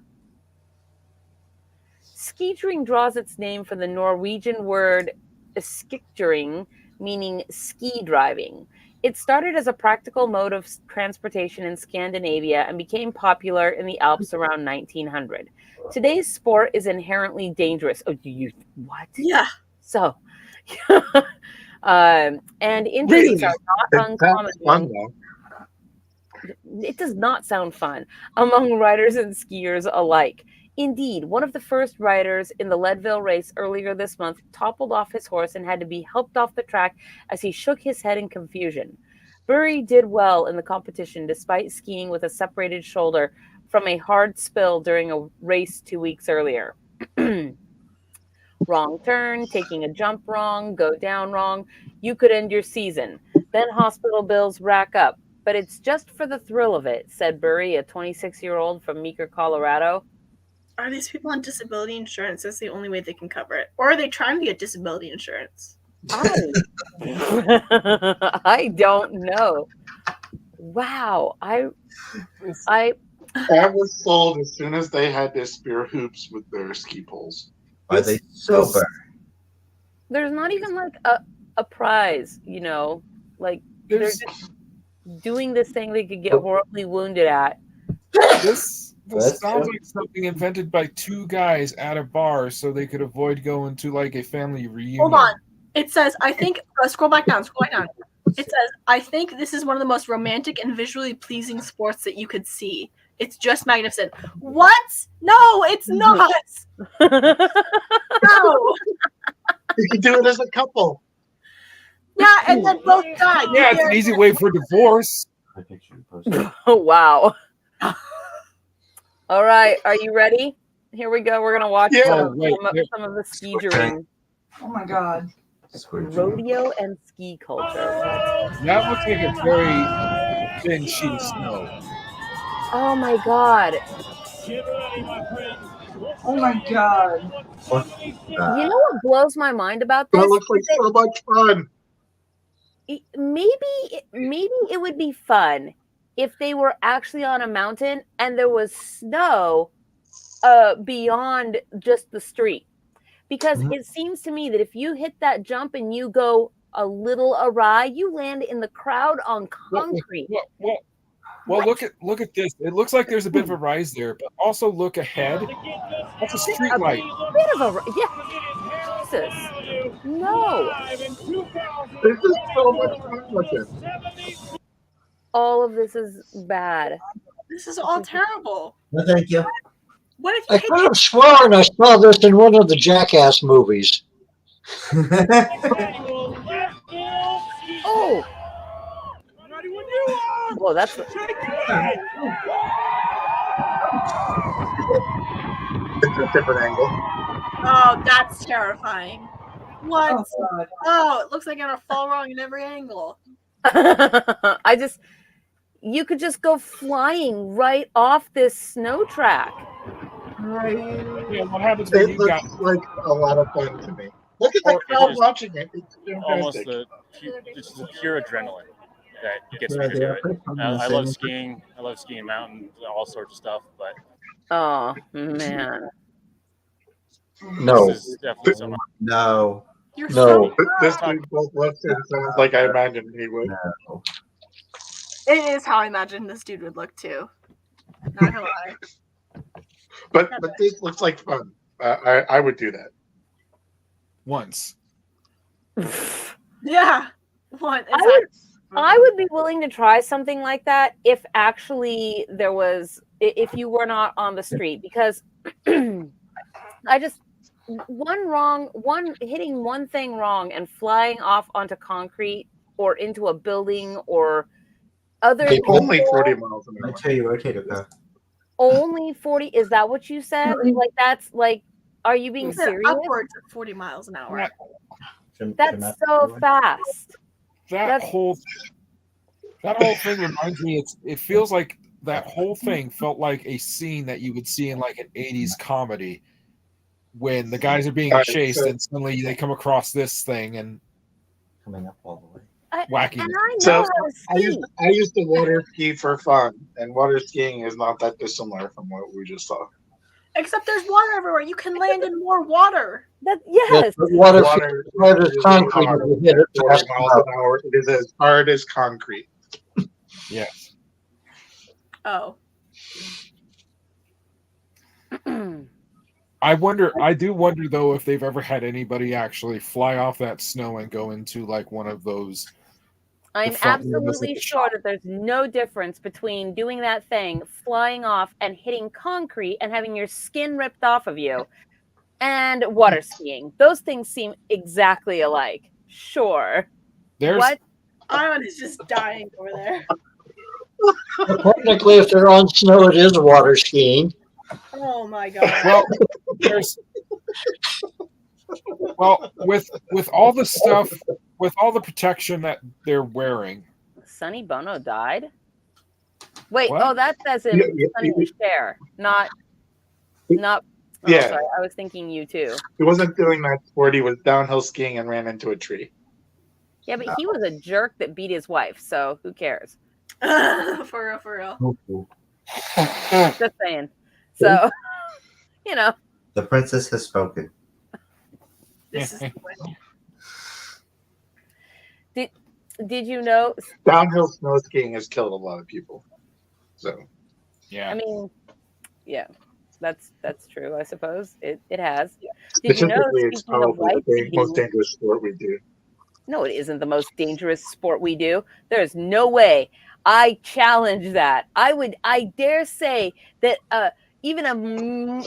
Speaker 1: Skijoring draws its name from the Norwegian word skikjoring, meaning ski driving. It started as a practical mode of transportation in Scandinavia and became popular in the Alps around 1900. Today's sport is inherently dangerous. Oh, what?
Speaker 4: Yeah.
Speaker 1: So, and injuries are not uncommon.
Speaker 5: Fun,
Speaker 1: It does not sound fun among riders and skiers alike. Indeed, one of the first riders in the Leadville race earlier this month toppled off his horse and had to be helped off the track as he shook his head in confusion. Burry did well in the competition despite skiing with a separated shoulder from a hard spill during a race 2 weeks earlier. Wrong turn, taking a jump wrong, go down wrong. You could end your season. Then hospital bills rack up. But it's just for the thrill of it, said Burry, a 26-year-old from Meeker, Colorado.
Speaker 4: Are these people on disability insurance? That's the only way they can cover it. Or are they trying to get disability insurance?
Speaker 1: I don't know. Wow. I
Speaker 5: was sold as soon as they had their spear hoops with their ski poles.
Speaker 3: Are they sober?
Speaker 1: There's not even like a prize, you know? Like they're just doing this thing they could get horribly wounded at.
Speaker 6: This sounds like something invented by two guys at a bar so they could avoid going to like a family reunion.
Speaker 4: Hold on. It says, I think, scroll back down. It says, I think this is one of the most romantic and visually pleasing sports that you could see. It's just magnificent. What? No, it's not. No.
Speaker 5: You can do it as a couple.
Speaker 4: Yeah, and then both die.
Speaker 6: Yeah, it's an easy way for divorce.
Speaker 1: Oh, wow. All right, are you ready? Here we go. We're gonna watch some of the skijoring.
Speaker 8: Oh my god.
Speaker 1: Rodeo and ski culture.
Speaker 6: That looks like a very thin sheet of snow.
Speaker 1: Oh my god.
Speaker 8: Oh my god.
Speaker 1: You know what blows my mind about this?
Speaker 5: That looks like so much fun.
Speaker 1: Maybe it would be fun if they were actually on a mountain and there was snow beyond just the street. Because it seems to me that if you hit that jump and you go a little awry, you land in the crowd on concrete.
Speaker 6: Well, look at this. It looks like there's a bit of a rise there, but also look ahead. That's a street light.
Speaker 1: Jesus. No.
Speaker 5: This is so much fun looking.
Speaker 1: All of this is bad.
Speaker 4: This is all terrible.
Speaker 3: No, thank you.
Speaker 4: What if
Speaker 7: I could have sworn I saw this in one of the Jackass movies.
Speaker 1: Oh. Well, that's.
Speaker 5: It's a different angle.
Speaker 4: Oh, that's terrifying. What?
Speaker 8: Oh, God.
Speaker 4: Oh, it looks like I'm gonna fall wrong in every angle.
Speaker 1: You could just go flying right off this snow track.
Speaker 3: Right.
Speaker 6: Yeah, what happens when
Speaker 5: It
Speaker 6: you
Speaker 5: looks
Speaker 6: got
Speaker 5: like a lot of fun to me. Look at the
Speaker 6: Or-
Speaker 5: crowd
Speaker 11: just
Speaker 5: watching it. It's
Speaker 11: almost
Speaker 5: fantastic.
Speaker 11: it's the pure adrenaline that gets
Speaker 3: Yeah,
Speaker 11: me to
Speaker 3: they
Speaker 11: do
Speaker 3: are
Speaker 11: it.
Speaker 3: pretty fun in
Speaker 11: I
Speaker 3: this
Speaker 11: love
Speaker 3: area.
Speaker 11: skiing. I love skiing mountains, all sorts of stuff. But
Speaker 1: Oh man.
Speaker 7: No.
Speaker 11: this is definitely so much.
Speaker 3: No.
Speaker 4: You're
Speaker 7: No.
Speaker 4: so
Speaker 5: This dude both looks and sounds like I imagined he would.
Speaker 3: No.
Speaker 4: It is how I imagine this dude would look too. Not gonna lie.
Speaker 5: But this looks like fun. I would do that.
Speaker 6: once.
Speaker 4: Yeah. What?
Speaker 1: I would be willing to try something like that if actually there was, if you were not on the street, because I just, hitting one thing wrong and flying off onto concrete or into a building or other people.
Speaker 5: Only 40 miles an
Speaker 3: I
Speaker 5: hour.
Speaker 3: tell you what, Kato.
Speaker 1: Only 40? Is that what you said? Like, that's like, are you being
Speaker 4: You said
Speaker 1: serious?
Speaker 4: upwards of 40 miles an hour.
Speaker 1: That's so fast.
Speaker 6: That whole thing reminds me. It feels like that whole thing felt like a scene that you would see in like an 80s comedy when the guys are being chased and suddenly they come across this thing and
Speaker 3: coming up all the way.
Speaker 6: wacky.
Speaker 1: And I know
Speaker 5: So
Speaker 1: how to ski.
Speaker 5: I used to water ski for fun, and water skiing is not that dissimilar from what we just saw.
Speaker 4: Except there's water everywhere. You can land in more water.
Speaker 1: Yes.
Speaker 7: Water
Speaker 5: is
Speaker 7: concrete
Speaker 5: hard.
Speaker 7: if you hit it
Speaker 5: 40
Speaker 7: fast
Speaker 5: miles
Speaker 7: enough.
Speaker 5: an hour. It is as hard as concrete.
Speaker 6: Yes.
Speaker 4: Oh.
Speaker 6: I do wonder though if they've ever had anybody actually fly off that snow and go into like one of those.
Speaker 1: I'm absolutely sure that there's no difference between doing that thing, flying off and hitting concrete and having your skin ripped off of you, and water skiing. Those things seem exactly alike. Sure. What?
Speaker 4: Aaaaand is just dying over there.
Speaker 7: Technically, if they're on snow, it is water skiing.
Speaker 4: Oh my god.
Speaker 6: Well, with all the stuff, with all the protection that they're wearing.
Speaker 1: Sonny Bono died? Wait,
Speaker 6: What?
Speaker 1: oh, that says in Sonny and Cher, not. Oh,
Speaker 5: Yeah.
Speaker 1: sorry, I was thinking you too.
Speaker 5: He wasn't doing that sport. He was downhill skiing and ran into a tree.
Speaker 1: Yeah, but he was a jerk that beat his wife, so who cares?
Speaker 4: For real.
Speaker 1: Just saying. So, you know.
Speaker 3: The princess has spoken.
Speaker 4: This is the way.
Speaker 1: Did you know?
Speaker 5: Downhill snow skiing has killed a lot of people. So,
Speaker 6: yeah.
Speaker 1: I mean, yeah, that's true. I suppose it has. Did you know?
Speaker 5: Statistically, it's
Speaker 1: Speaking of
Speaker 5: probably
Speaker 1: wife
Speaker 5: the most
Speaker 1: beating,
Speaker 5: dangerous sport we do.
Speaker 1: no, it isn't the most dangerous sport we do. There's no way. I challenge that. I dare say that even a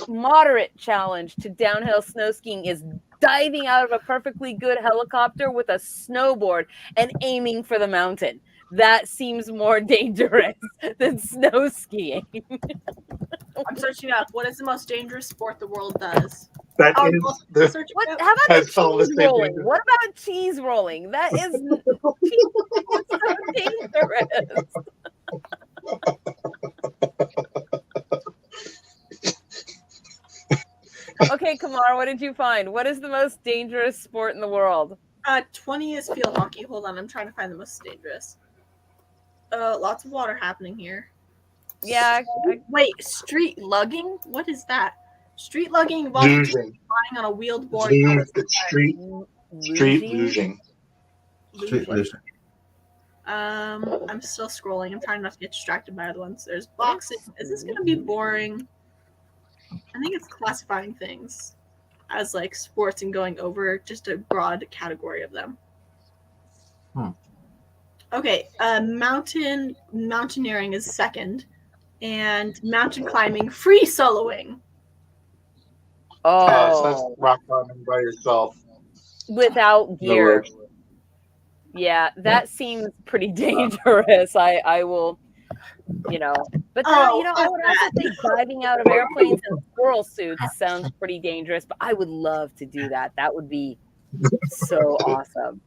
Speaker 1: moderate challenge to downhill snow skiing is diving out of a perfectly good helicopter with a snowboard and aiming for the mountain. That seems more dangerous than snow skiing.
Speaker 4: I'm searching up. What is the most dangerous sport the world does?
Speaker 5: That
Speaker 4: Oh,
Speaker 5: is
Speaker 4: well,
Speaker 5: the,
Speaker 4: search it
Speaker 1: What?
Speaker 4: up.
Speaker 1: How about
Speaker 5: That's
Speaker 1: the
Speaker 5: all the
Speaker 1: cheese
Speaker 5: same
Speaker 1: rolling?
Speaker 5: thing.
Speaker 1: What about cheese rolling? That is so dangerous. Okay, Qamar, what did you find? What is the most dangerous sport in the world?
Speaker 4: 20 is field hockey. Hold on, I'm trying to find the most dangerous. Lots of water happening here.
Speaker 1: Yeah.
Speaker 4: Wait, street lugging? What is that? Street lugging while
Speaker 5: losing.
Speaker 4: flying on a wheeled board.
Speaker 5: Street losing.
Speaker 3: Street losing.
Speaker 4: I'm still scrolling. I'm trying not to get distracted by other ones. There's boxing. Is this gonna be boring? I think it's classifying things as like sports and going over just a broad category of them. Okay, mountaineering is second, and mountain climbing free soloing.
Speaker 5: So that's rock climbing by yourself.
Speaker 1: Without
Speaker 5: No
Speaker 1: gear.
Speaker 5: ropes.
Speaker 1: Yeah, that seems pretty dangerous. I will, you know. But I would also say diving out of airplanes in squirrel suits sounds pretty dangerous. But I would love to do that. That would be so awesome.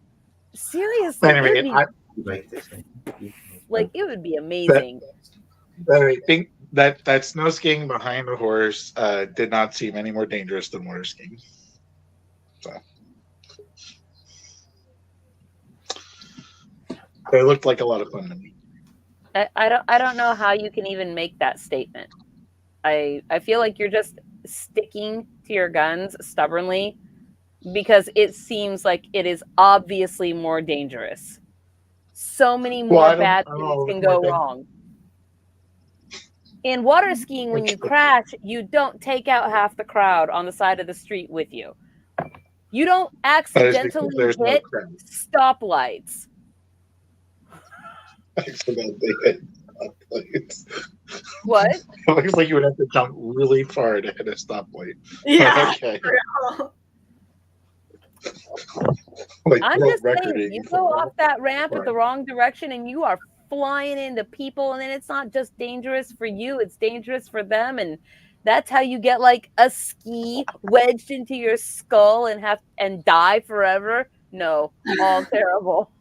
Speaker 1: Seriously,
Speaker 5: Anyway,
Speaker 1: it'd be Like, it would be amazing.
Speaker 5: I think that snow skiing behind a horse did not seem any more dangerous than water skiing. So it looked like a lot of fun to me.
Speaker 1: I don't know how you can even make that statement. I feel like you're just sticking to your guns stubbornly because it seems like it is obviously more dangerous. So many more bad things can go wrong. In water skiing, when you crash, you don't take out half the crowd on the side of the street with you. You don't accidentally hit stoplights.
Speaker 5: Accidentally hit stoplights.
Speaker 1: What?
Speaker 5: It looks like you would have to jump really far to hit a stoplight.
Speaker 4: Yeah.
Speaker 5: Okay.
Speaker 1: I'm just saying, you go off that ramp at the wrong direction and you are flying into people, and then it's not just dangerous for you, it's dangerous for them, and that's how you get like a ski wedged into your skull and die forever. No, all terrible.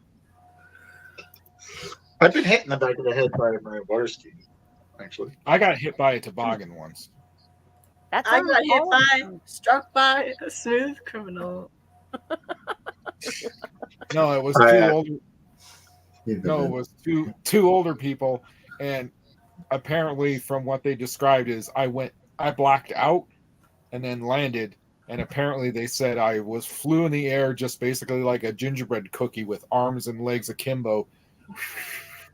Speaker 5: I've been hit in the back of the head by my water ski, actually.
Speaker 6: I got hit by a toboggan once.
Speaker 4: I got struck by a smooth criminal.
Speaker 6: No, it was two older. No, it was two older people, and apparently, from what they described, is I blacked out and then landed, and apparently they said I flew in the air just basically like a gingerbread cookie with arms and legs akimbo.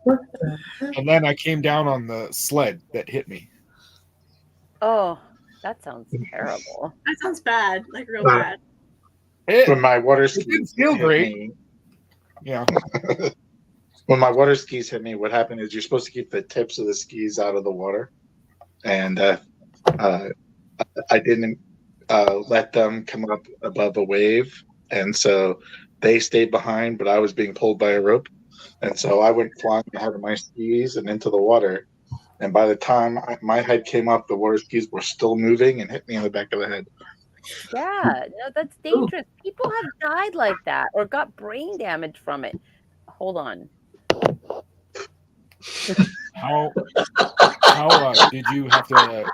Speaker 6: And then I came down on the sled that hit me.
Speaker 1: Oh, that sounds terrible.
Speaker 4: That sounds bad, like real bad.
Speaker 5: When my water skis
Speaker 6: didn't feel great.
Speaker 5: Me,
Speaker 6: yeah.
Speaker 5: When my water skis hit me, what happened is you're supposed to keep the tips of the skis out of the water, and I didn't let them come up above a wave, and so they stayed behind, but I was being pulled by a rope, and so I went flying ahead of my skis and into the water, and by the time my head came up, the water skis were still moving and hit me in the back of the head.
Speaker 1: Yeah, no, that's dangerous. People have died like that or got brain damage from it. Hold on.
Speaker 6: How did you have to?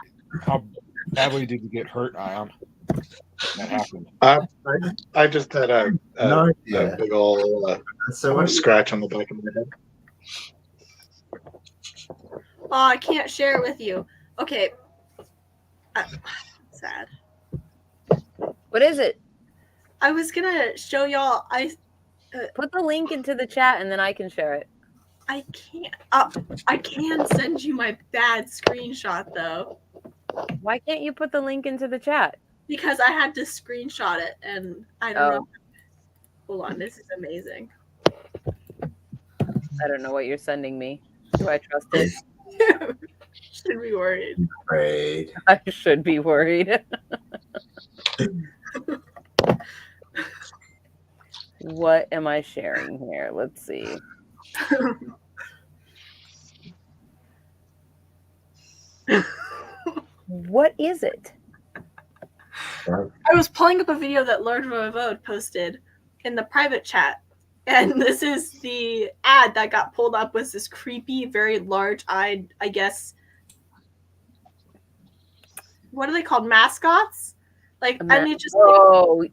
Speaker 6: How badly did you get hurt, Aaand? That happened.
Speaker 5: I just had a big old scratch on the back of my head.
Speaker 4: Oh, I can't share it with you. Okay. Sad.
Speaker 1: What is it?
Speaker 4: I was gonna show y'all.
Speaker 1: Put the link into the chat and then I can share it.
Speaker 4: I can't. I can send you my bad screenshot though.
Speaker 1: Why can't you put the link into the chat?
Speaker 4: Because I had to screenshot it and I don't know. Hold on, this is amazing.
Speaker 1: I don't know what you're sending me. Do I trust it?
Speaker 4: Should be worried.
Speaker 3: Great.
Speaker 1: I should be worried. What am I sharing here? Let's see. What is it?
Speaker 4: I was pulling up a video that Lord WeiRd posted in the private chat, and this is the ad that got pulled up. Was this creepy, very large-eyed, I guess, what are they called? Mascots? Like, I mean, just like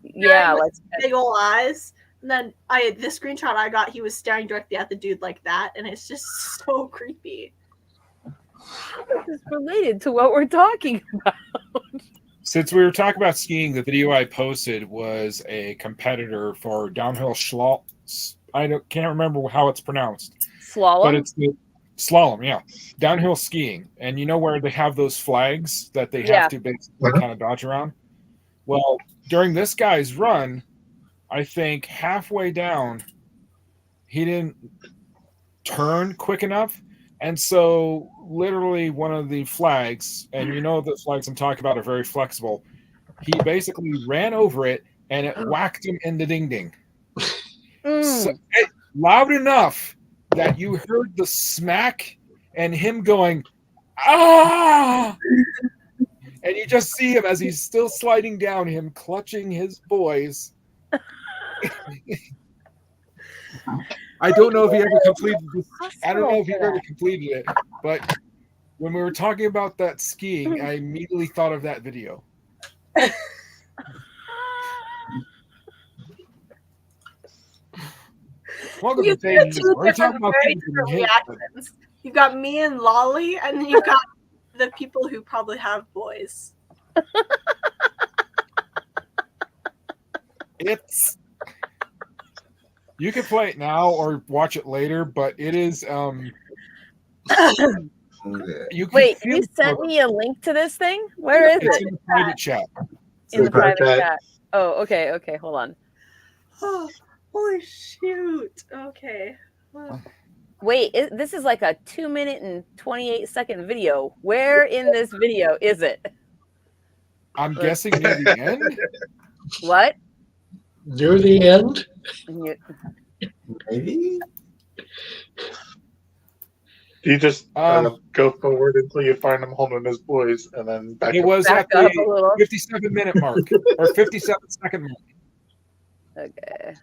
Speaker 4: big old eyes. And then the screenshot I got, he was staring directly at the dude like that, and it's just so creepy.
Speaker 1: This is related to what we're talking about.
Speaker 6: Since we were talking about skiing, the video I posted was a competitor for downhill can't remember how it's pronounced.
Speaker 1: Slalom?
Speaker 6: But it's the slalom, yeah. Downhill skiing. And you know where they have those flags that they have to basically kind of dodge around? Well, during this guy's run, I think halfway down, he didn't turn quick enough. And so literally one of the flags, and you know the flags I'm talking about are very flexible, he basically ran over it and it whacked him in the ding-ding. So, loud enough that you heard the smack and him going, ah! And you just see him as he's still sliding down, him clutching his boys. I don't know if he ever completed this. I don't know if he
Speaker 1: for
Speaker 6: ever
Speaker 1: that.
Speaker 6: completed it, but when we were talking about that skiing, I immediately thought of that video. Welcome
Speaker 4: You
Speaker 6: to Fairyblossom.
Speaker 4: two
Speaker 6: We're talking
Speaker 4: different,
Speaker 6: about
Speaker 4: very
Speaker 6: things
Speaker 4: different
Speaker 6: getting hit, but
Speaker 4: reactions. You've got me and Lolly, and then you've got the people who probably have boys.
Speaker 6: it's you can play it now or watch it later, but it is you can
Speaker 1: Wait,
Speaker 6: feel
Speaker 1: you sent me a link to this thing? Where is
Speaker 6: it's
Speaker 1: it?
Speaker 6: in the private chat.
Speaker 1: In the private
Speaker 5: chat.
Speaker 1: chat. Oh, okay, okay, hold on.
Speaker 4: Oh, holy shoot. Okay.
Speaker 1: Wait, this is like a 2-minute and 28-second video. Where in this video is it?
Speaker 6: I'm guessing near the end.
Speaker 1: What?
Speaker 7: Near the end?
Speaker 3: Maybe.
Speaker 5: You just go forward until you find him holding his boys, and then back
Speaker 6: It
Speaker 5: up.
Speaker 6: was
Speaker 1: Back
Speaker 6: at
Speaker 1: up a
Speaker 6: the
Speaker 1: little.
Speaker 6: 57-minute mark or 57-second mark.
Speaker 1: Okay.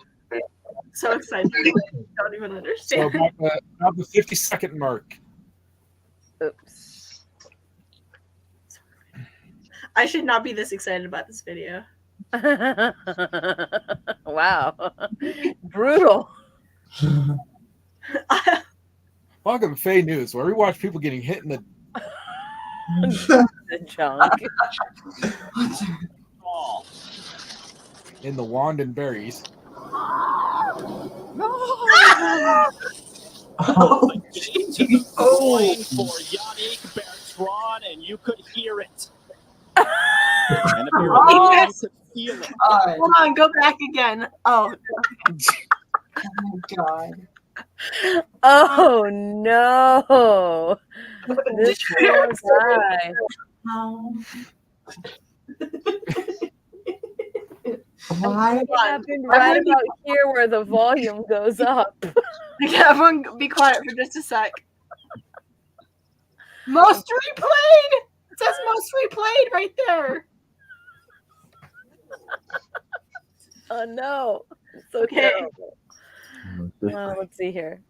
Speaker 4: So excited. I don't even
Speaker 6: So
Speaker 4: understand.
Speaker 6: about the 50-second mark.
Speaker 1: Oops.
Speaker 4: I should not be this excited about this video.
Speaker 1: Wow. Brutal.
Speaker 6: Welcome to Fae News, where we watch people getting hit in the
Speaker 1: The junk.
Speaker 6: in the wand and berries.
Speaker 12: Going for Yannick Bertrand, and you could hear it. And if you're
Speaker 4: Oh,
Speaker 12: you
Speaker 4: yes.
Speaker 12: could feel it.
Speaker 4: Hold on, go back again. Oh.
Speaker 8: Oh my god.
Speaker 1: Oh no. This poor guy.
Speaker 3: Why?
Speaker 1: It happened right about here where the volume goes up.
Speaker 4: Everyone be quiet for just a sec. Most replayed! It says most replayed right there.
Speaker 1: Oh no. It's so
Speaker 4: Okay.
Speaker 1: terrible. Let's see here.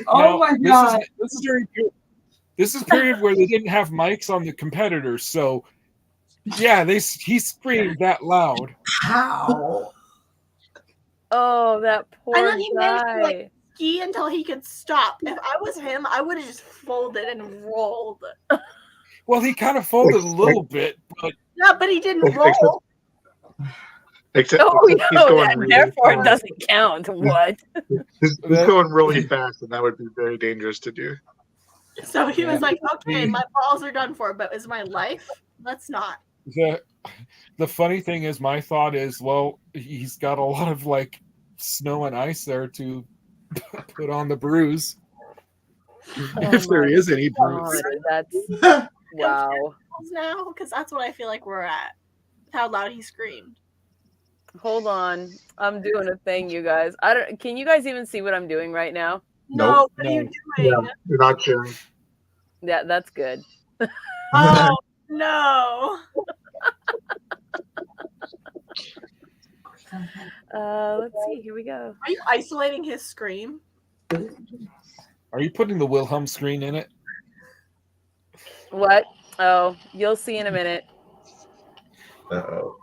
Speaker 8: Oh my god.
Speaker 6: This is period where they didn't have mics on the competitors, so yeah, he screamed that loud.
Speaker 3: How?
Speaker 1: Oh, that poor
Speaker 4: And then he managed to
Speaker 1: guy.
Speaker 4: like ski until he could stop. If I was him, I would have just folded and rolled.
Speaker 6: Well, he kind of folded a little bit, but
Speaker 4: Yeah, but he didn't roll.
Speaker 5: Except
Speaker 1: Oh,
Speaker 5: he's
Speaker 1: no,
Speaker 5: going
Speaker 1: that
Speaker 5: really
Speaker 1: therefore
Speaker 5: fast.
Speaker 1: doesn't count. What?
Speaker 5: He's going really fast, and that would be very dangerous to do.
Speaker 4: So he was like, okay, my balls are done for, but is my life? Let's not.
Speaker 6: the funny thing is, my thought is, well, he's got a lot of like snow and ice there to put on the bruise. If there is any bruise.
Speaker 1: That's wow.
Speaker 4: Now, because that's what I feel like we're at. How loud he screamed.
Speaker 1: Hold on. I'm doing a thing, you guys. I don't can you guys even see what I'm doing right now?
Speaker 4: No, what are you doing?
Speaker 5: You're not sharing.
Speaker 1: Yeah, that's good.
Speaker 4: Oh no.
Speaker 1: Let's see. Here we go.
Speaker 4: Are you isolating his scream?
Speaker 6: Are you putting the Wilhelm screen in it?
Speaker 1: What? Oh, you'll see in a minute.
Speaker 3: Uh-oh.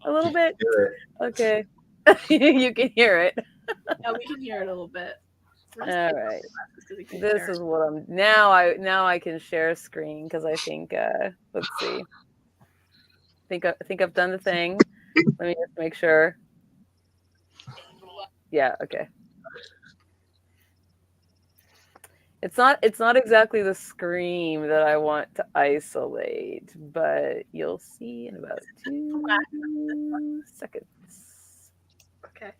Speaker 1: A little bit. Okay. You can hear it.
Speaker 4: Yeah, we can hear it a little bit.
Speaker 1: All right. This is what I'm now I can share screen because I think let's see. I think I've done the thing. Let me just make sure. Yeah, okay. It's not exactly the scream that I want to isolate, but you'll see in about 2 seconds.
Speaker 4: Okay.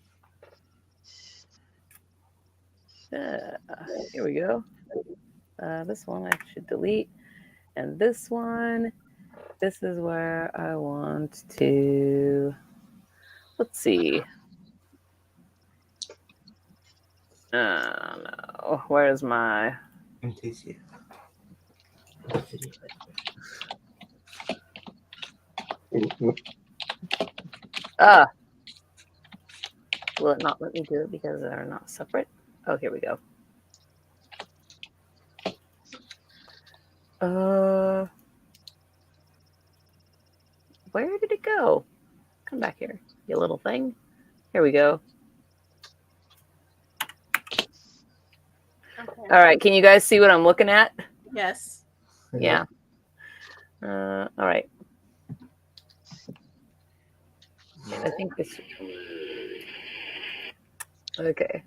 Speaker 1: Here we go. This one I should delete. And this one, this is where I want to, let's see. No. Where's my... Will it not let me do it because they're not separate? Oh, here we go. Where did it go? Come back here, you little thing. Here we go.
Speaker 4: Okay.
Speaker 1: All right, can you guys see what I'm looking at?
Speaker 4: Yes.
Speaker 1: Yeah. All right. I think this... Okay.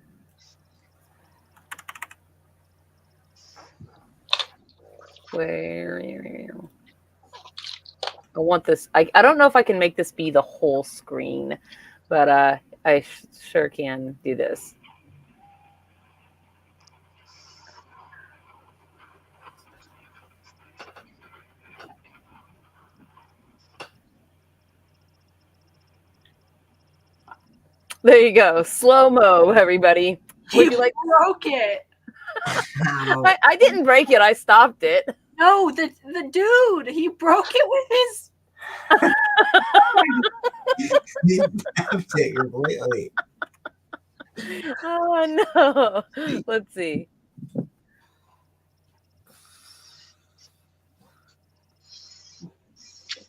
Speaker 1: Where... I want this... I don't know if I can make this be the whole screen, but I sure can do this. There you go. Slow-mo, everybody. Would you like...
Speaker 4: broke it.
Speaker 1: I didn't break it. I stopped it.
Speaker 4: No, the dude. He broke it with his...
Speaker 3: You tapped it completely.
Speaker 1: Oh, no. Let's see.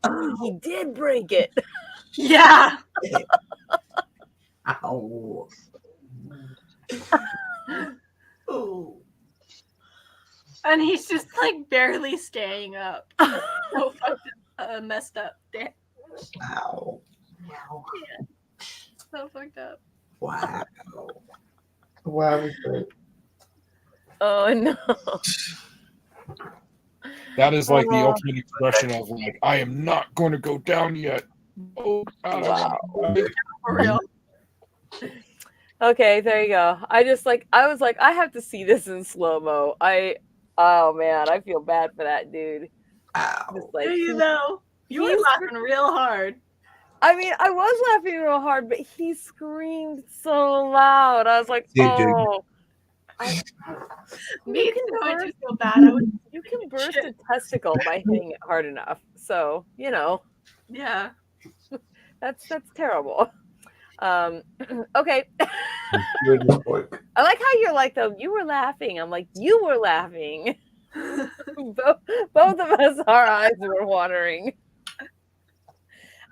Speaker 1: Oh, he did break it.
Speaker 4: Yeah.
Speaker 3: Ow.
Speaker 4: Ooh. And he's just like barely staying up. So fucking messed up. Damn.
Speaker 3: Ow.
Speaker 4: Yeah. So fucked up.
Speaker 3: Wow. Wow.
Speaker 1: Oh no.
Speaker 6: That is like the ultimate expression of like, I am not going to go down yet. Oh,
Speaker 1: wow.
Speaker 4: For real.
Speaker 1: Okay, there you go. I was like, I have to see this in slow-mo. Oh man, I feel bad for that dude.
Speaker 3: Ow.
Speaker 1: Like,
Speaker 4: You know, you were laughing real hard.
Speaker 1: I mean, I was laughing real hard, but he screamed so loud. I was like, oh.
Speaker 4: Me too. I just feel bad.
Speaker 1: You can burst a testicle by hitting it hard enough. So, you know.
Speaker 4: Yeah.
Speaker 1: That's terrible. Okay. I like how you're like, though, you were laughing. I'm like, you were laughing. Both of us, our eyes were watering.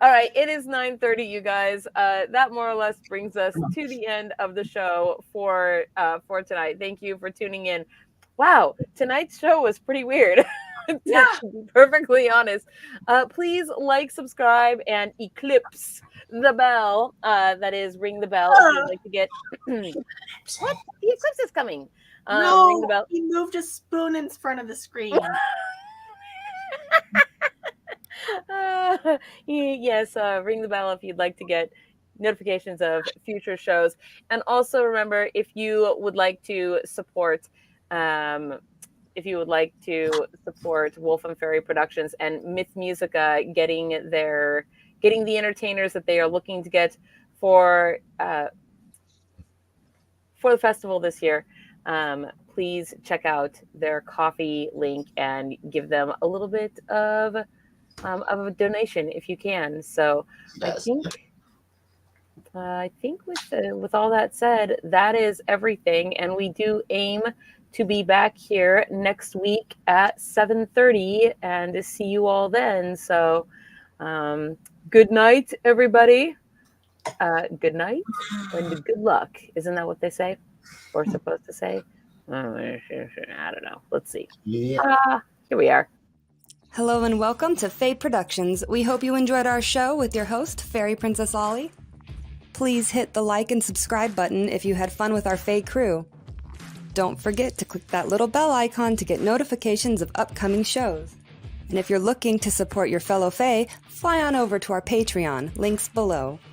Speaker 1: All right, it is 9:30, you guys. That more or less brings us to the end of the show for tonight. Thank you for tuning in. Wow, tonight's show was pretty weird. To be perfectly honest. Please like, subscribe, and eclipse the bell. That is, ring the bell if you'd like to get... What? The eclipse is coming.
Speaker 4: No,
Speaker 1: ring the bell.
Speaker 4: he moved a spoon in front of the screen.
Speaker 1: Yes, ring the bell if you'd like to get notifications of future shows. And also remember, if you would like to support Wolf and Fairy Productions and Mythmusica getting the entertainers that they are looking to get for the festival this year, please check out their Ko-fi link and give them a little bit of a donation if you can. So yes. I think with all that said, that is everything, and we do aim to be back here next week at 7:30 and to see you all then. So good night, everybody. Good night and good luck. Isn't that what they say? Or supposed to say? I don't know. Let's see. Yeah. Here we are.
Speaker 13: Hello and welcome to FAE Productions. We hope you enjoyed our show with your host, Fairy Princess Ollie. Please hit the like and subscribe button if you had fun with our FAE crew. Don't forget to click that little bell icon to get notifications of upcoming shows. And if you're looking to support your fellow FAE, fly on over to our Patreon, links below.